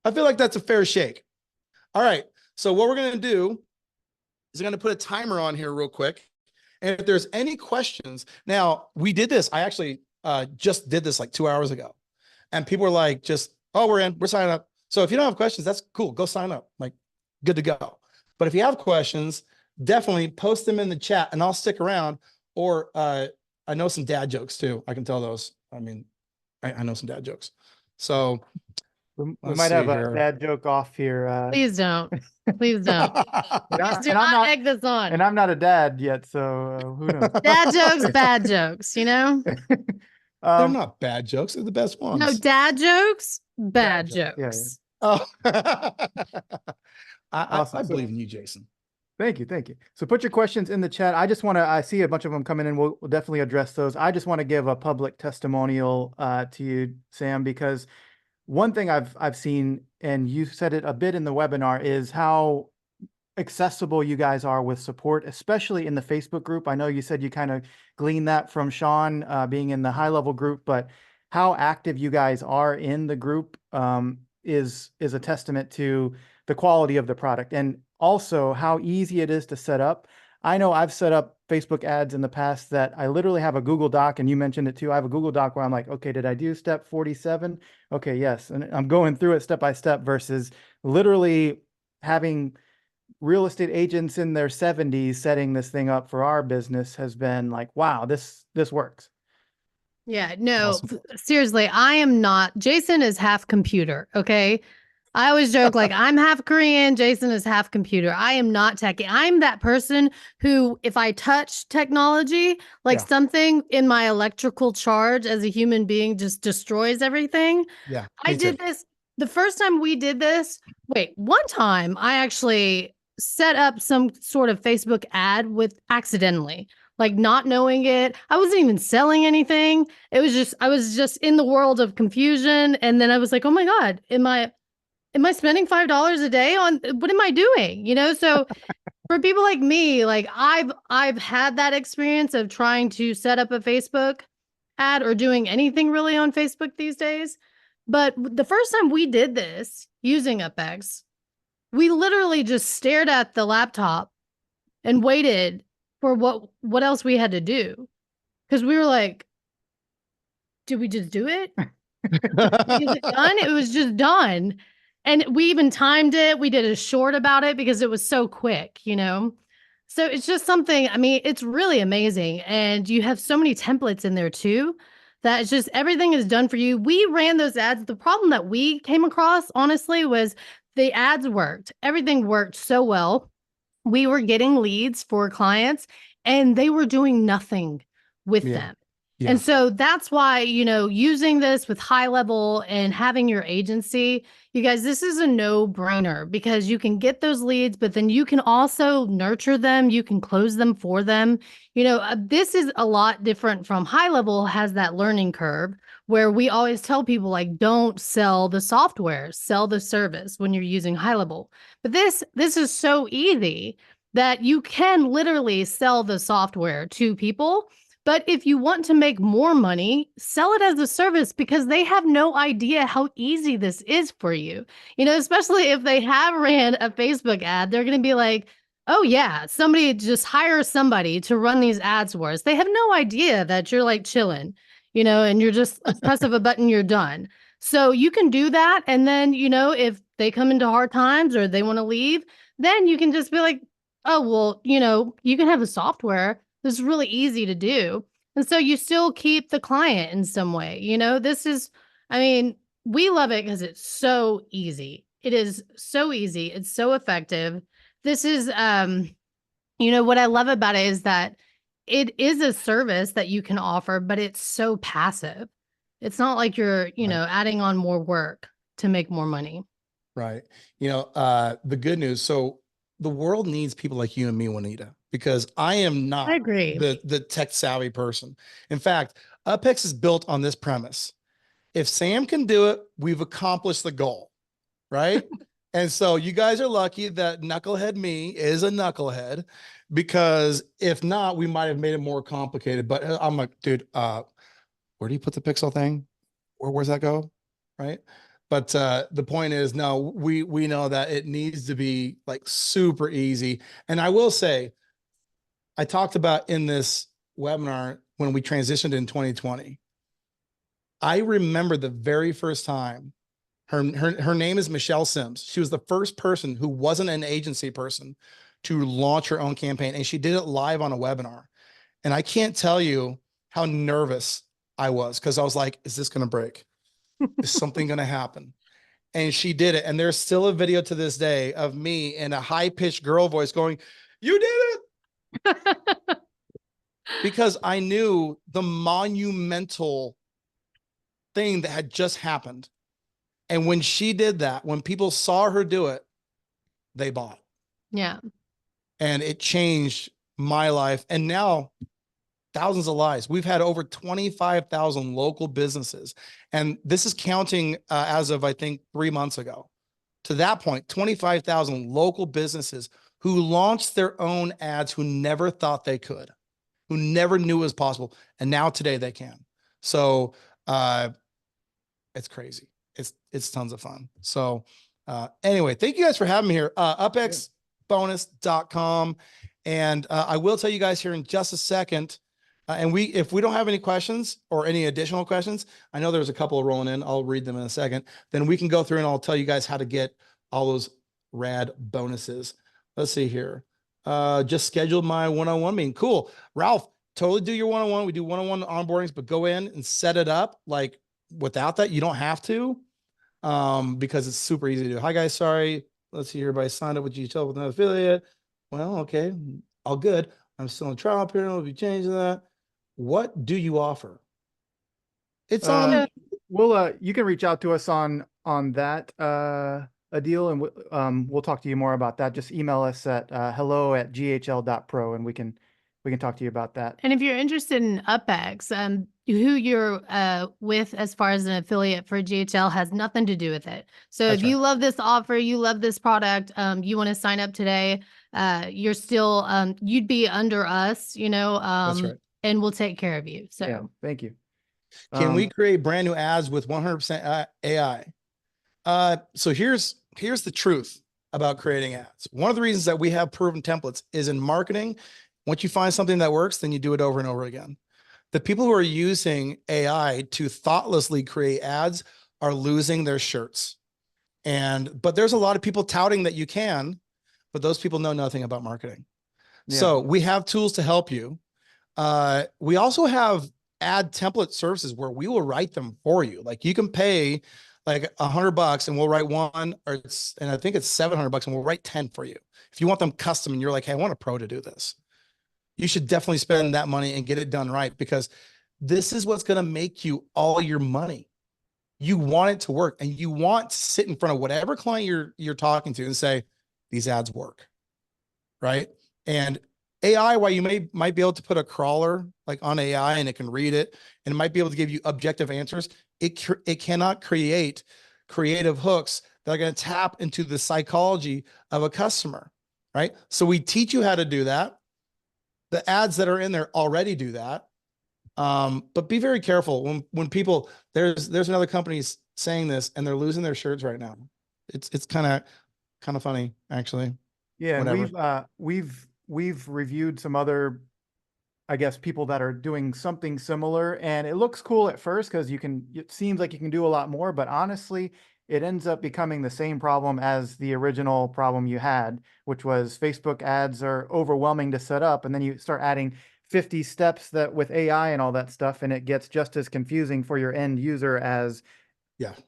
I feel like that's a fair shake. All right. So what we're going to do is I'm going to put a timer on here real quick. And if there's any questions, now we did this. I actually just did this like 2 hours ago. And people were like, oh, we're signing up. So if you don't have questions, that's cool. Go sign up. Like, good to go. But if you have questions, definitely post them in the chat and I'll stick around. Or I know some dad jokes too. I can tell those. I mean, I know some dad jokes. So we might have a dad joke off here. Please don't. Please don't. Please do not egg this on. And I'm not a dad yet, so who knows? Dad jokes, bad jokes, you know? They're not bad jokes. They're the best ones. No, dad jokes, bad jokes. Yeah. Oh, Awesome. I believe in you, Jason. Thank you. Thank you. So put your questions in the chat. I see a bunch of them coming in. We'll definitely address those. I just want to give a public testimonial to you, Sam, because one thing I've seen, and you said it a bit in the webinar, is how accessible you guys are with support, especially in the Facebook group. I know you said you kind of gleaned that from Sean being in the HighLevel group, but how active you guys are in the group is a testament to the quality of the product, and also how easy it is to set up. I know I've set up Facebook ads in the past that I literally have a Google Doc, and you mentioned it too. I have a Google Doc where I'm like, okay, did I do step 47? Okay, yes. And I'm going through it step by step versus literally having real estate agents in their 70s setting this thing up for our business has been like, wow, this works. Yeah, no, Awesome. seriously, I am not. Jason is half computer. Okay. I always joke like I'm half Korean, Jason is half computer. I am not techie. I'm that person who, if I touch technology, like Yeah. something in my electrical charge as a human being just destroys everything. Yeah. I Me too. did this the first time we did this. Wait, one time I actually set up some sort of Facebook ad with accidentally, like not knowing it. I wasn't even selling anything. It was just, I was just in the world of confusion. And then I was like, oh my God, am I spending $5 a day on what am I doing? You know, so for people like me, like I've had that experience of trying to set up a Facebook ad or doing anything really on Facebook these days. But the first time we did this using Upex, we literally just stared at the laptop and waited for what else we had to do. Because we were like, did we just do it? Is it done? It was just done. And we even timed it. We did a short about it because it was so quick, you know? So it's just something, I mean, it's really amazing. And you have so many templates in there too, that it's just everything is done for you. We ran those ads. The problem that we came across, honestly, was the ads worked. Everything worked so well. We were getting leads for clients and they were doing nothing with Yeah. them. Yeah. And so that's why, you know, using this with HighLevel and having your agency, you guys, this is a no-brainer because you can get those leads, but then you can also nurture them. You can close them for them. You know, this is a lot different from HighLevel has that learning curve where we always tell people like, don't sell the software, sell the service when you're using HighLevel. But this is so easy that you can literally sell the software to people. But if you want to make more money, sell it as a service because they have no idea how easy this is for you. You know, especially if they have ran a Facebook ad, they're going to be like, oh yeah, somebody just hire somebody to run these ads for us. They have no idea that you're like chilling, you know, and you're just a press of a button, you're done. So you can do that. And then, you know, if they come into hard times or they want to leave, then you can just be like, oh, well, you know, you can have a software. This is really easy to do. And so you still keep the client in some way. You know, this is, I mean, we love it because it's so easy. It is so easy. It's so effective. This is, you know, what I love about it is that it is a service that you can offer, but it's so passive. It's not like you're, you know, adding on more work to make more money. Right. You know, the good news. So the world needs people like you and me, Wanetah, because I am not I agree. the tech savvy person. In fact, Upex is built on this premise. If Sam can do it, we've accomplished the goal, right? And so you guys are lucky that knucklehead me is a knucklehead, because if not, we might have made it more complicated. But I'm like, dude, where do you put the pixel thing? Where's that go? Right. But the point is, no, we know that it needs to be like super easy. And I will say, I talked about in this webinar when we transitioned in 2020. I remember the very first time her name is Michelle Sims. She was the first person who wasn't an agency person to launch her own campaign. And she did it live on a webinar. And I can't tell you how nervous I was, because I was like, is this going to break? Is something going to happen? And she did it. And there's still a video to this day of me in a high-pitched girl voice going, you did it. Because I knew the monumental thing that had just happened. And when she did that, when people saw her do it, they bought. Yeah. And it changed my life. And now thousands of lives. We've had over 25,000 local businesses. And this is counting as of, I think, 3 months ago. To that point, 25,000 local businesses who launched their own ads, who never thought they could, who never knew it was possible. And now today they can. So it's crazy. It's tons of fun. So anyway, thank you guys for having me here. Upexbonus.com. And I will tell you guys here in just a second. And if we don't have any questions or any additional questions, I know there's a couple rolling in. I'll read them in a second. Then we can go through and I'll tell you guys how to get all those rad bonuses. Let's see here. Just scheduled my one-on-one meeting. Cool. Ralph, totally do your one-on-one. We do one-on-one onboardings, but go in and set it up. Like without that, you don't have to, because it's super easy to do. Hi guys, sorry. Let's see, everybody signed up with GTL with an affiliate. Well, okay, all good. I'm still in trial period. I'll be changing that. What do you offer? It's on. You can reach out to us on that a deal, and we'll talk to you more about that. Just email us at hello@ghl.pro, and we can talk to you about that. And if you're interested in Upex, who you're with as far as an affiliate for GHL has nothing to do with it. So That's if you love this offer, you love this product, you want to sign up today, you're still you'd be under us, That's right. and we'll take care of you. So Yeah, thank you. Can we create brand new ads with 100% AI? So here's the truth about creating ads. One of the reasons that we have proven templates is in marketing. Once you find something that works, then you do it over and over again. The people who are using AI to thoughtlessly create ads are losing their shirts. But there's a lot of people touting that you can, but those people know nothing about marketing. Yeah. So we have tools to help you. We also have ad template services where we will write them for you. Like you can pay like $100 and we'll write one, and I think it's $700 and we'll write 10 for you. If you want them custom and you're like, hey, I want a pro to do this, you should definitely spend that money and get it done right, because this is what's going to make you all your money. You want it to work, and you want to sit in front of whatever client you're talking to and say, these ads work, right? And AI, while you might be able to put a crawler like on AI and it can read it and it might be able to give you objective answers, it cannot create creative hooks that are going to tap into the psychology of a customer, right? So we teach you how to do that. The ads that are in there already do that. But be very careful when people, there's another company saying this and they're losing their shirts right now. It's kind of funny, actually. Yeah, Whatever. we've reviewed some other, I guess, people that are doing something similar, and it looks cool at first because it seems like you can do a lot more, but honestly, it ends up becoming the same problem as the original problem you had, which was Facebook ads are overwhelming to set up, and then you start adding 50 steps that with AI and all that stuff, and it gets just as confusing for your end user as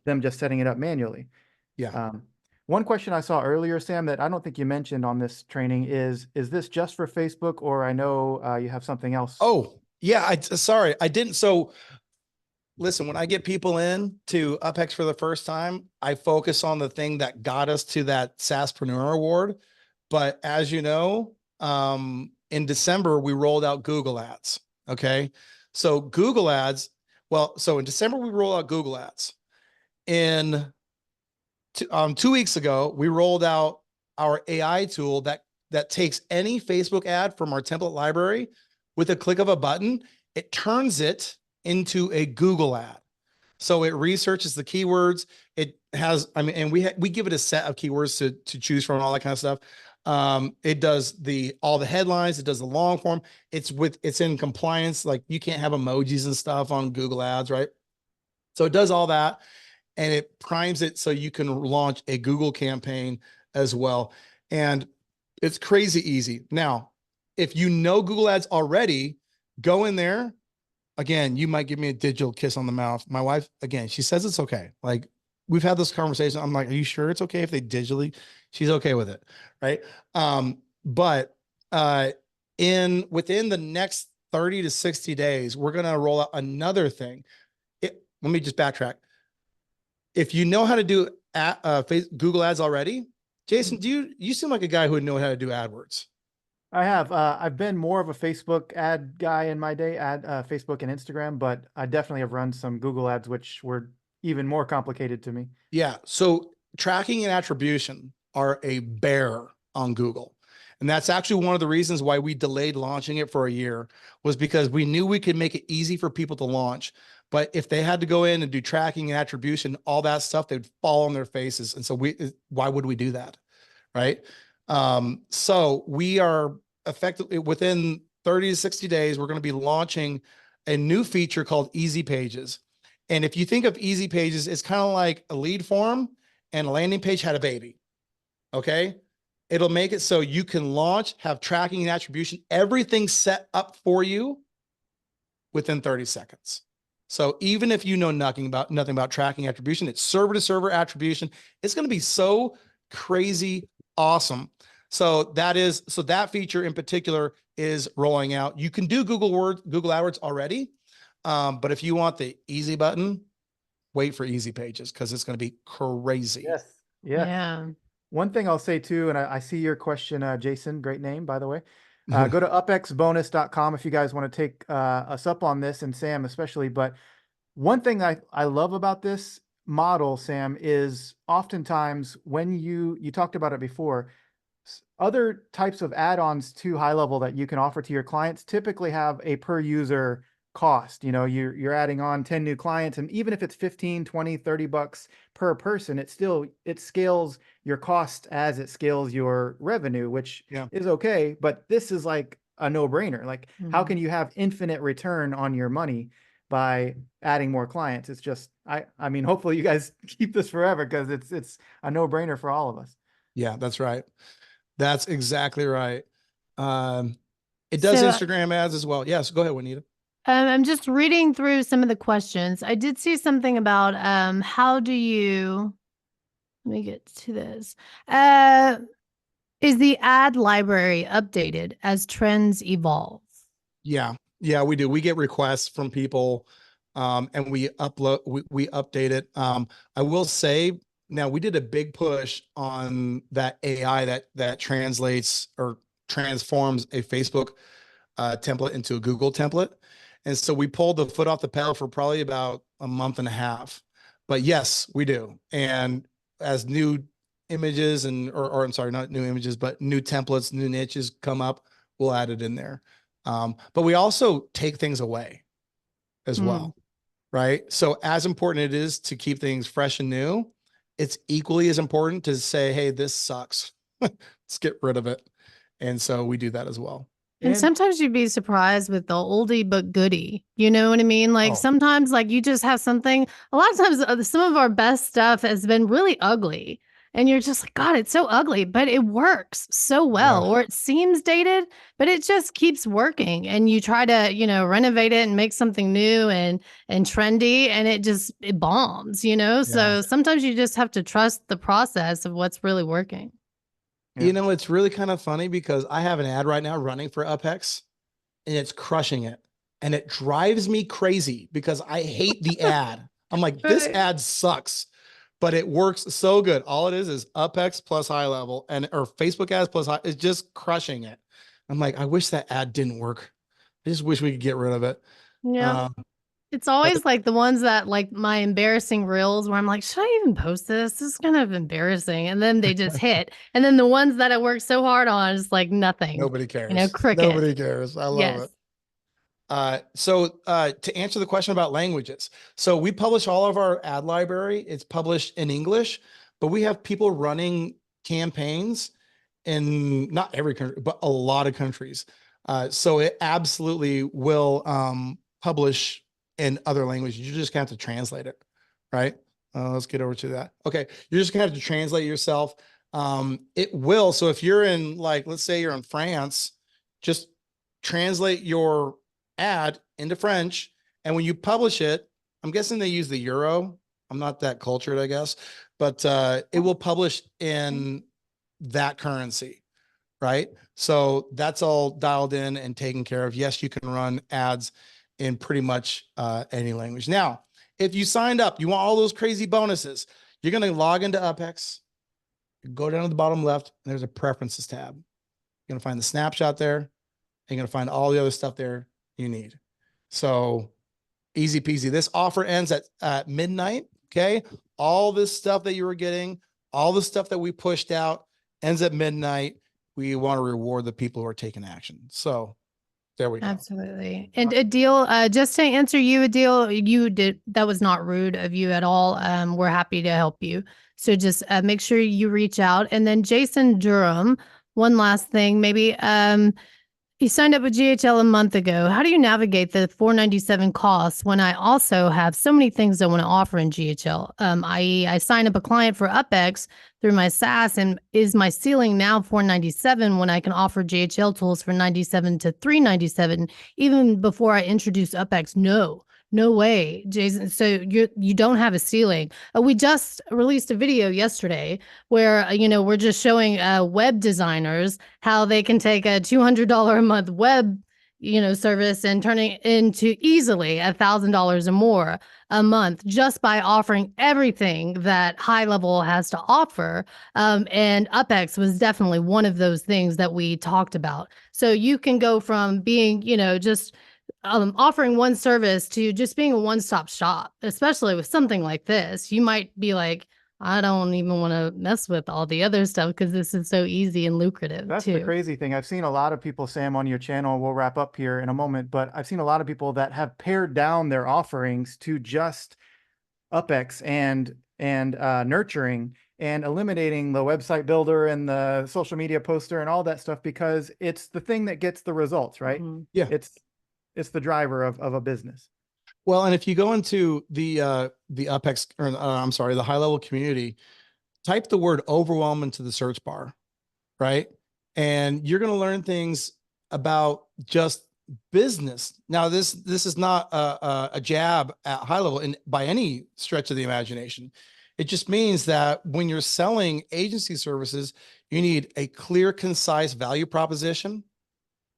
them just setting it up manually. Yeah. One question I saw earlier, Sam, that I don't think you mentioned on this training is this just for Facebook, or I know you have something else? Oh, yeah. Sorry, I didn't. So listen, when I get people in to Uphex for the first time, I focus on the thing that got us to that SaaSpreneur award. But as you know, in December, we rolled out Google Ads. Okay. So Google Ads, so in December, we rolled out Google Ads. In 2 weeks ago, we rolled out our AI tool that takes any Facebook ad from our template library with a click of a button. It turns it into a Google ad. So it researches the keywords. It has, and we give it a set of keywords to choose from and all that kind of stuff. It does all the headlines. It does the long form. It's in compliance. Like you can't have emojis and stuff on Google Ads, right? So it does all that, and it primes it so you can launch a Google campaign as well. And it's crazy easy. Now, if you know Google Ads already, go in there. Again, you might give me a digital kiss on the mouth. My wife, again, she says it's okay. Like we've had this conversation. I'm like, are you sure it's okay if they digitally? She's okay with it, right? But within the next 30 to 60 days, we're gonna roll out another thing. Let me just backtrack. If you know how to do Google Ads already, Jason, you seem like a guy who would know how to do AdWords. I have. I've been more of a Facebook ad guy in my day, Facebook and Instagram, but I definitely have run some Google ads, which were even more complicated to me. Yeah. So tracking and attribution are a bear on Google. And that's actually one of the reasons why we delayed launching it for a year, was because we knew we could make it easy for people to launch. But if they had to go in and do tracking and attribution, all that stuff, they'd fall on their faces. And so why would we do that? Right. So we are effectively within 30 to 60 days, we're going to be launching a new feature called Easy Pages. And if you think of Easy Pages, it's kind of like a lead form and a landing page had a baby. Okay. It'll make it so you can launch, have tracking and attribution, everything set up for you within 30 seconds. So even if you know nothing about tracking attribution, it's server to server attribution. It's going to be so crazy awesome. So that feature in particular is rolling out. You can do Google AdWords already. But if you want the easy button, wait for Easy Pages because it's going to be crazy. Yes. Yeah. Yeah. One thing I'll say too, and I see your question, Jason, great name, by the way. Go to upexbonus.com if you guys want to take us up on this, and Sam especially. But one thing I love about this model, Sam, is oftentimes when you talked about it before, other types of add-ons to HighLevel that you can offer to your clients typically have a per user cost. You know, you're adding on 10 new clients, and even if it's 15, 20, 30 bucks per person, it scales your cost as it scales your revenue, which is okay. But this is like a no-brainer. Like, how can you have infinite return on your money by adding more clients? It's just, I mean, hopefully you guys keep this forever because it's a no-brainer for all of us. Yeah, that's right. That's exactly right. It does So, Instagram ads as well. Yes, go ahead, Wanetah. I'm just reading through some of the questions. I did see something about how do you, let me get to this. Is the ad library updated as trends evolve? Yeah, we do. We get requests from people, and we update it. I will say now we did a big push on that AI that translates or transforms a Facebook template into a Google template. And so we pulled the foot off the pedal for probably about a month and a half. But yes, we do. And as new images or I'm sorry, not new images, but new templates, new niches come up, we'll add it in there. But we also take things away as well, right? So as important it is to keep things fresh and new, it's equally as important to say, hey, this sucks. Let's get rid of it. And so we do that as well. And sometimes you'd be surprised with the oldie but goodie. You know what I mean? Like sometimes like you just have something, a lot of times some of our best stuff has been really ugly. And you're just like, God, it's so ugly, but it works so well. Or it seems dated, but it just keeps working. And you try to, you know, renovate it and make something new and trendy, and it bombs, you know? So sometimes you just have to trust the process of what's really working. You know, it's really kind of funny because I have an ad right now running for Uphex and it's crushing it. And it drives me crazy because I hate the ad. I'm like, this ad sucks, but it works so good. All it is Uphex plus HighLevel or Facebook ads plus it's just crushing it. I'm like, I wish that ad didn't work. I just wish we could get rid of it. Yeah. It's always like the ones that like my embarrassing reels where I'm like, should I even post this? This is kind of embarrassing. And then they just hit. And then the ones that I work so hard on is like nothing. Nobody cares. You know, cricket. Nobody cares. I love it. So to answer the question about languages, so we publish all of our ad library. It's published in English, but we have people running campaigns in not every country, but a lot of countries. So it absolutely will publish in other languages. You just have to translate it, right? Let's get over to that. Okay, you're just gonna have to translate yourself. It will. So if you're in, like, let's say you're in France, just translate your ad into French, and when you publish it, I'm guessing they use the euro. I'm not that cultured, I guess, but it will publish in that currency, right? So that's all dialed in and taken care of. Yes, you can run ads in pretty much any language. Now, if you signed up, you want all those crazy bonuses, you're going to log into Uphex, go down to the bottom left, and there's a preferences tab. You're going to find the snapshot there. And you're going to find all the other stuff there you need. So easy peasy. This offer ends at midnight. Okay. All this stuff that you were getting, all the stuff that we pushed out ends at midnight. We want to reward the people who are taking action. So there we go. Absolutely. And Adil, just to answer you, Adil, that was not rude of you at all. We're happy to help you. So just make sure you reach out. And then Jason Durham, one last thing, maybe. You signed up with GHL a month ago. How do you navigate the $497 costs when I also have so many things I want to offer in GHL? I.e., I sign up a client for Upex through my SaaS, and is my ceiling now $497 when I can offer GHL tools for $97 to $397 even before I introduce Upex? No way, Jason. So you don't have a ceiling. We just released a video yesterday where we're just showing web designers how they can take a $200 a month web service and turn it into easily $1,000 or more a month just by offering everything that HighLevel has to offer. And Upex was definitely one of those things that we talked about. So you can go from being just offering one service to just being a one-stop shop, especially with something like this. You might be like, I don't even want to mess with all the other stuff because this is so easy and lucrative. That's too. the crazy thing. I've seen a lot of people, Sam, on your channel, we'll wrap up here in a moment, but I've seen a lot of people that have pared down their offerings to just Upex and nurturing, and eliminating the website builder and the social media poster and all that stuff, because it's the thing that gets the results, right? Mm-hmm. Yeah. It's the driver of a business. Well, and if you go into the Uphex, or I'm sorry, the HighLevel community, type the word overwhelm into the search bar, right? And you're going to learn things about just business. Now, this is not a jab at HighLevel by any stretch of the imagination. It just means that when you're selling agency services, you need a clear, concise value proposition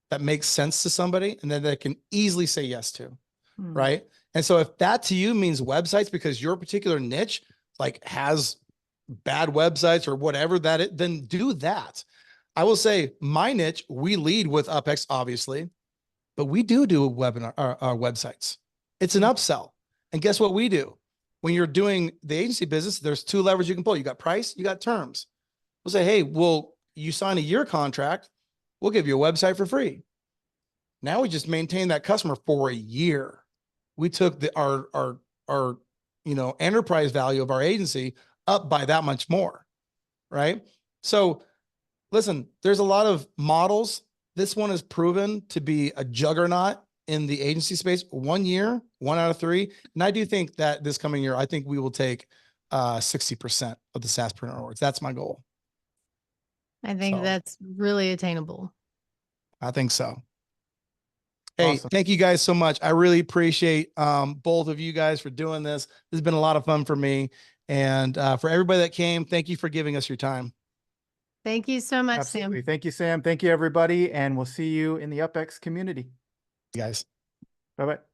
that makes sense to somebody and then they can easily say yes to. Right. And so if that to you means websites because your particular niche like has bad websites or whatever then do that. I will say my niche, we lead with Uphex, obviously, but we do webinar our websites. It's an upsell. And guess what we do? When you're doing the agency business, there's two levers you can pull. You got price, you got terms. We'll say, hey, you sign a year contract, we'll give you a website for free. Now we just maintain that customer for a year. We took our enterprise value of our agency up by that much more, right? So listen, there's a lot of models. This one is proven to be a juggernaut in the agency space. 1 year, 1 out of 3. And I do think that this coming year, I think we will take 60% of the SaaSpreneur awards. That's my goal. I think that's really attainable. I think so. Hey, Awesome. Thank you guys so much. I really appreciate both of you guys for doing this. This has been a lot of fun for me. And for everybody that came, thank you for giving us your time. Thank you so much, Absolutely. Sam. Thank you, Sam. Thank you, everybody. And we'll see you in the Upex community. You guys. Bye-bye.